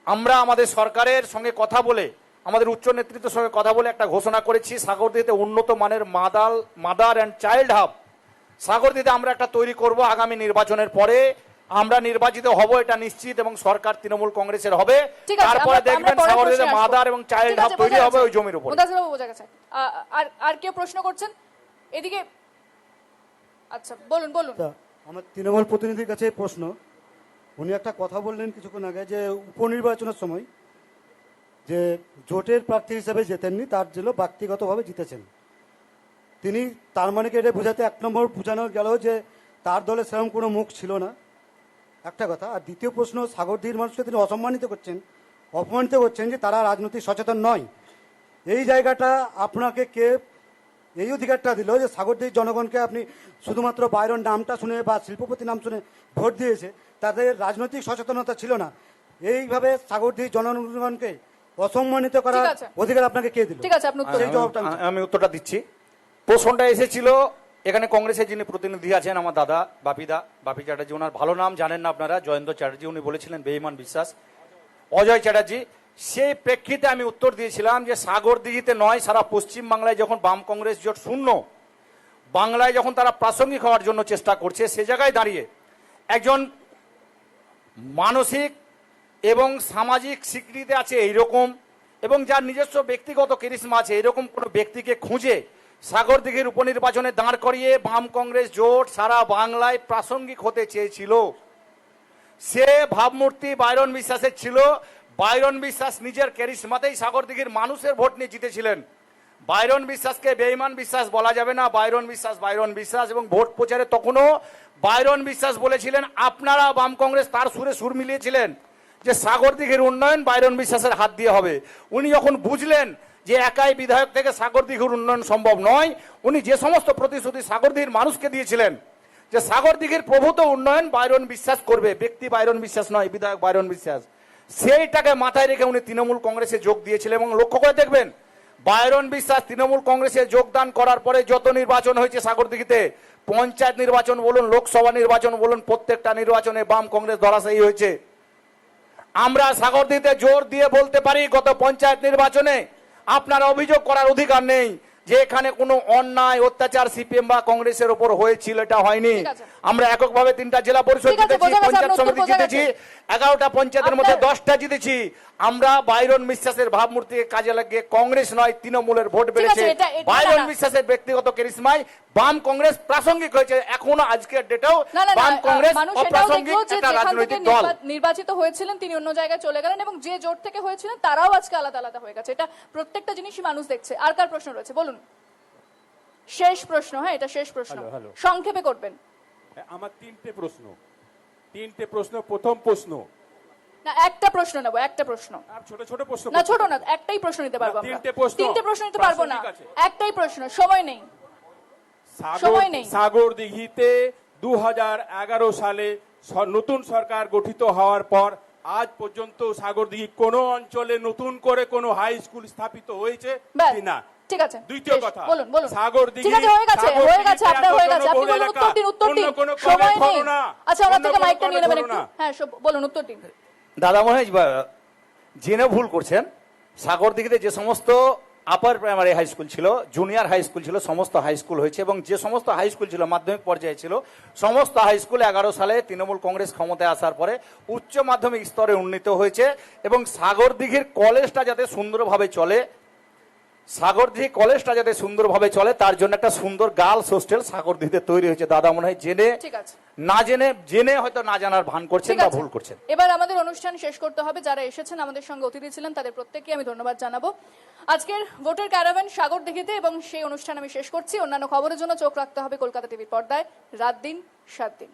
আমরা আমাদের সরকারের সঙ্গে কথা বলে, আমাদের উচ্চ নেতৃত্বের সঙ্গে কথা বলে একটা ঘোষণা করেছি, সাগরদিঘিতে উন্নত মানের মাদার অ্যান্ড চাইল্ড হাব সাগরদিঘিতে আমরা একটা তৈরি করব। আগামী নির্বাচনের পরে আমরা নির্বাচিত হব, এটা নিশ্চিত, এবং সরকার তৃণমূল কংগ্রেসের হবে। তারপরে দেখবেন সাগরদিঘিতে মাদার এবং চাইল্ড হাব তৈরি হবে ওই জমির উপর। বোঝা গেছে। আর কেউ প্রশ্ন করছেন এদিকে? আচ্ছা, বলুন বলুন। আমার তৃণমূল প্রতিনিধির কাছে প্রশ্ন। উনি একটা কথা বললেন কিছুক্ষণ আগে যে উপনির্বাচনের সময় যে জোটের প্রার্থী হিসেবে জেতেননি, তার জন্য ব্যক্তিগতভাবে জিতেছেন তিনি। তার মানে কি এটা বোঝাতে, এক নম্বর বোঝানো গেল যে তার দলে সেরকম কোনো মুখ ছিল না, একটা কথা। আর দ্বিতীয় প্রশ্ন, সাগরদিঘির মানুষকে তিনি অপমানিত করছেন যে তারা রাজনৈতিক সচেতন নয়। এই জায়গাটা আপনাকে কে এই অধিকারটা দিল যে সাগরদিঘির জনগণকে আপনি শুধুমাত্র বাইরের নামটা শুনে বা শিল্পপতি নাম শুনে ভোট দিয়েছে, তাদের রাজনৈতিক সচেতনতা ছিল না। এইভাবে সাগরদিঘির জনগণকে অসম্মানিত করার অধিকার আপনাকে কে দিল? ঠিক আছে, আপনি উত্তর দিন। আমি উত্তরটা দিচ্ছি। প্রশ্নটা এসেছিল, এখানে কংগ্রেসের যিনি প্রতিনিধি আছেন আমার দাদা বাপি চ্যাটার্জি, ওনার ভালো নাম জানেন না আপনারা, জয়ন্ত চ্যাটার্জি, উনি বলেছিলেন বেঈমান বিশ্বাস, অজয় চ্যাটার্জি। সেই প্রেক্ষিতে আমি উত্তর দিয়েছিলাম যে সাগরদিঘিতে নয়, সারা পশ্চিম বাংলায় যখন বাম কংগ্রেস জোট শূন্য, বাংলায় যখন তারা প্রাসঙ্গিক হওয়ার জন্য চেষ্টা করছে, সে জায়গায় দাঁড়িয়ে একজন মানসিক এবং সামাজিক স্বীকৃতি আছে এইরকম, এবং যার নিজস্ব ব্যক্তিগত ক্যারিশমা আছে, এরকম কোনো ব্যক্তিকে খুঁজে সাগরদিঘির উপনির্বাচনে দাঁড় করিয়ে বাম কংগ্রেস জোট সারা বাংলায় প্রাসঙ্গিক হতে চেয়েছিল। সে ভাবমূর্তি বাইরন বিশ্বাসের ছিল। বাইরন বিশ্বাস নিজের ক্যারিশমাতেই সাগরদিঘির মানুষের ভোট নিয়ে জিতেছিলেন। বাইরন বিশ্বাসকে বেঈমান বিশ্বাস বলা যাবে না, বাইরন বিশ্বাস এবং ভোট প্রচারে তখনও বাইরন বিশ্বাস বলেছিলেন, আপনারা বাম কংগ্রেস তার সুরে সুর মিলিয়েছিলেন যে সাগরদিঘির উন্নয়ন বাইরন বিশ্বাসের হাত দিয়ে হবে। উনি যখন বুঝলেন যে একাই বিধায়ক থেকে সাগরদিঘির উন্নয়ন সম্ভব নয়, উনি যে সমস্ত প্রতিশ্রুতি সাগরদিঘির মানুষকে দিয়েছিলেন যে সাগরদিঘির প্রভূত উন্নয়ন বাইরন বিশ্বাস করবে, ব্যক্তি বাইরন বিশ্বাস নয়, বিধায়ক বাইরন বিশ্বাস, সেইটাকে মাথায় রেখে উনি তৃণমূল কংগ্রেসে যোগ দিয়েছিলেন। এবং লক্ষ্য করে দেখবেন, বাইরন বিশ্বাস তৃণমূল কংগ্রেসে যোগদান করার পরে যত নির্বাচন হয়েছে সাগরদিঘিতে, পঞ্চায়েত নির্বাচন বলুন, লোকসভা নির্বাচন বলুন, প্রত্যেকটা নির্বাচনে বাম কংগ্রেস ধরাশায়ী হয়েছে। আমরা সাগরদিঘিতে জোর দিয়ে বলতে পারি, গত পঞ্চায়েত নির্বাচনে আপনার অভিযোগ করার অধিকার নেই যে এখানে কোনো অন্যায় অত্যাচার সিপিএম বা কংগ্রেসের উপর হয়েছিল, এটা হয়নি। ঠিক আছে। আমরা এককভাবে 3টা জেলা পরিষদ ঠিক আছে, জিতেছি, বোঝা গেছে, পঞ্চায়েত আপনার সমিতি উত্তর বোঝা জিতেছি, গেছে। 11টা পঞ্চায়েতের মধ্যে আপনার- 10টা জিতেছি। আমরা বাইরন বিশ্বাসের ভাবমূর্তিকে কাজে লাগিয়ে কংগ্রেস নয় তৃণমূলের ভোট বেড়েছে। এটা- বাইরন না, না। বিশ্বাসের ব্যক্তিগত ক্যারিশমায় বাম কংগ্রেস প্রাসঙ্গিক হয়েছে, এখনো আজকের ডেটেও না না না, বাম কংগ্রেস মানুষ এটাও অপ্রাসঙ্গিক দেখলো যে একটা যেখান থেকে রাজনৈতিক দল। নির্বাচিত হয়েছিলেন তিনি অন্য জায়গায় চলে গেলেন এবং যে জোট থেকে হয়েছিলেন তারাও আজকে আলাদা আলাদা হয়ে গেছে। এটা প্রত্যেকটা জিনিসই মানুষ দেখছে। আর কার প্রশ্ন রয়েছে বলুন? শেষ প্রশ্ন, হ্যাঁ এটা শেষ প্রশ্ন, হ্যালো। সংক্ষেপে করবেন। আমার তিনটে প্রশ্ন। প্রথম প্রশ্ন, না একটা প্রশ্ন নেবো, একটা প্রশ্ন। আর ছোট ছোট প্রশ্ন না ছোট না, একটাই প্রশ্ন নিতে পারবো আমরা। তিনটে প্রশ্ন। তিনটে প্রশ্ন নিতে পারবো না, প্রাসঙ্গিক আছে। একটাই প্রশ্ন, সময় নেই। সময় নেই। সাগরদিঘিতে 2011 সালে নতুন সরকার গঠিত হওয়ার পর আজ পর্যন্ত সাগরদিঘি কোন অঞ্চলে নতুন করে কোনো হাই স্কুল স্থাপিত হয়েছে ব্যাস, কিনা? ঠিক আছে, দ্বিতীয় শেষ। কথা, বলুন বলুন। সাগরদিঘি- ঠিক আছে, হয়ে গেছে আপনার হয়ে গেছে, আপনি বলুন উত্তর দিন, উত্তর দিন। অন্য কোনো সময় কলে নেই। ধরো না। আচ্ছা ওনার অন্য থেকে কোনো মাইকটা নিয়ে কলে নেবেন ধরো একটু। না। হ্যাঁ বলুন, উত্তর দিন। দাদা মহেশ জেনে ভুল করছেন। সাগরদিঘিতে যে সমস্ত আপার প্রাইমারি হাই স্কুল ছিল, জুনিয়র হাই স্কুল ছিল, সমস্ত হাই স্কুল হয়েছে এবং যে সমস্ত হাই স্কুল ছিল মাধ্যমিক পর্যায়ে ছিল, সমস্ত হাই স্কুল 11 সালে তৃণমূল কংগ্রেস ক্ষমতায় আসার পরে উচ্চ মাধ্যমিক স্তরে উন্নীত হয়েছে। এবং সাগরদিঘির কলেজটা যাতে সুন্দরভাবে চলে, সাগরদিঘি কলেজটা যাতে সুন্দরভাবে চলে, তার জন্য একটা সুন্দর গার্লস হোস্টেল সাগরদিঘিতে তৈরি হয়েছে। দাদা মনে হয় জেনে ঠিক আছে, না জেনে হয়তো না জানার ভান করছেন ঠিক বা আছে। ভুল করছেন। এবার আমাদের অনুষ্ঠান শেষ করতে হবে। যারা এসেছেন আমাদের সঙ্গে অতিথি ছিলেন তাদের প্রত্যেককে আমি ধন্যবাদ জানাবো। আজকের ভোটের ক্যারাভ্যান সাগরদিঘিতে এবং সেই অনুষ্ঠান আমি শেষ করছি। অন্যান্য খবরের জন্য চোখ রাখতে হবে কলকাতা টিভির পর্দায়। রাত দিন 7 দিন।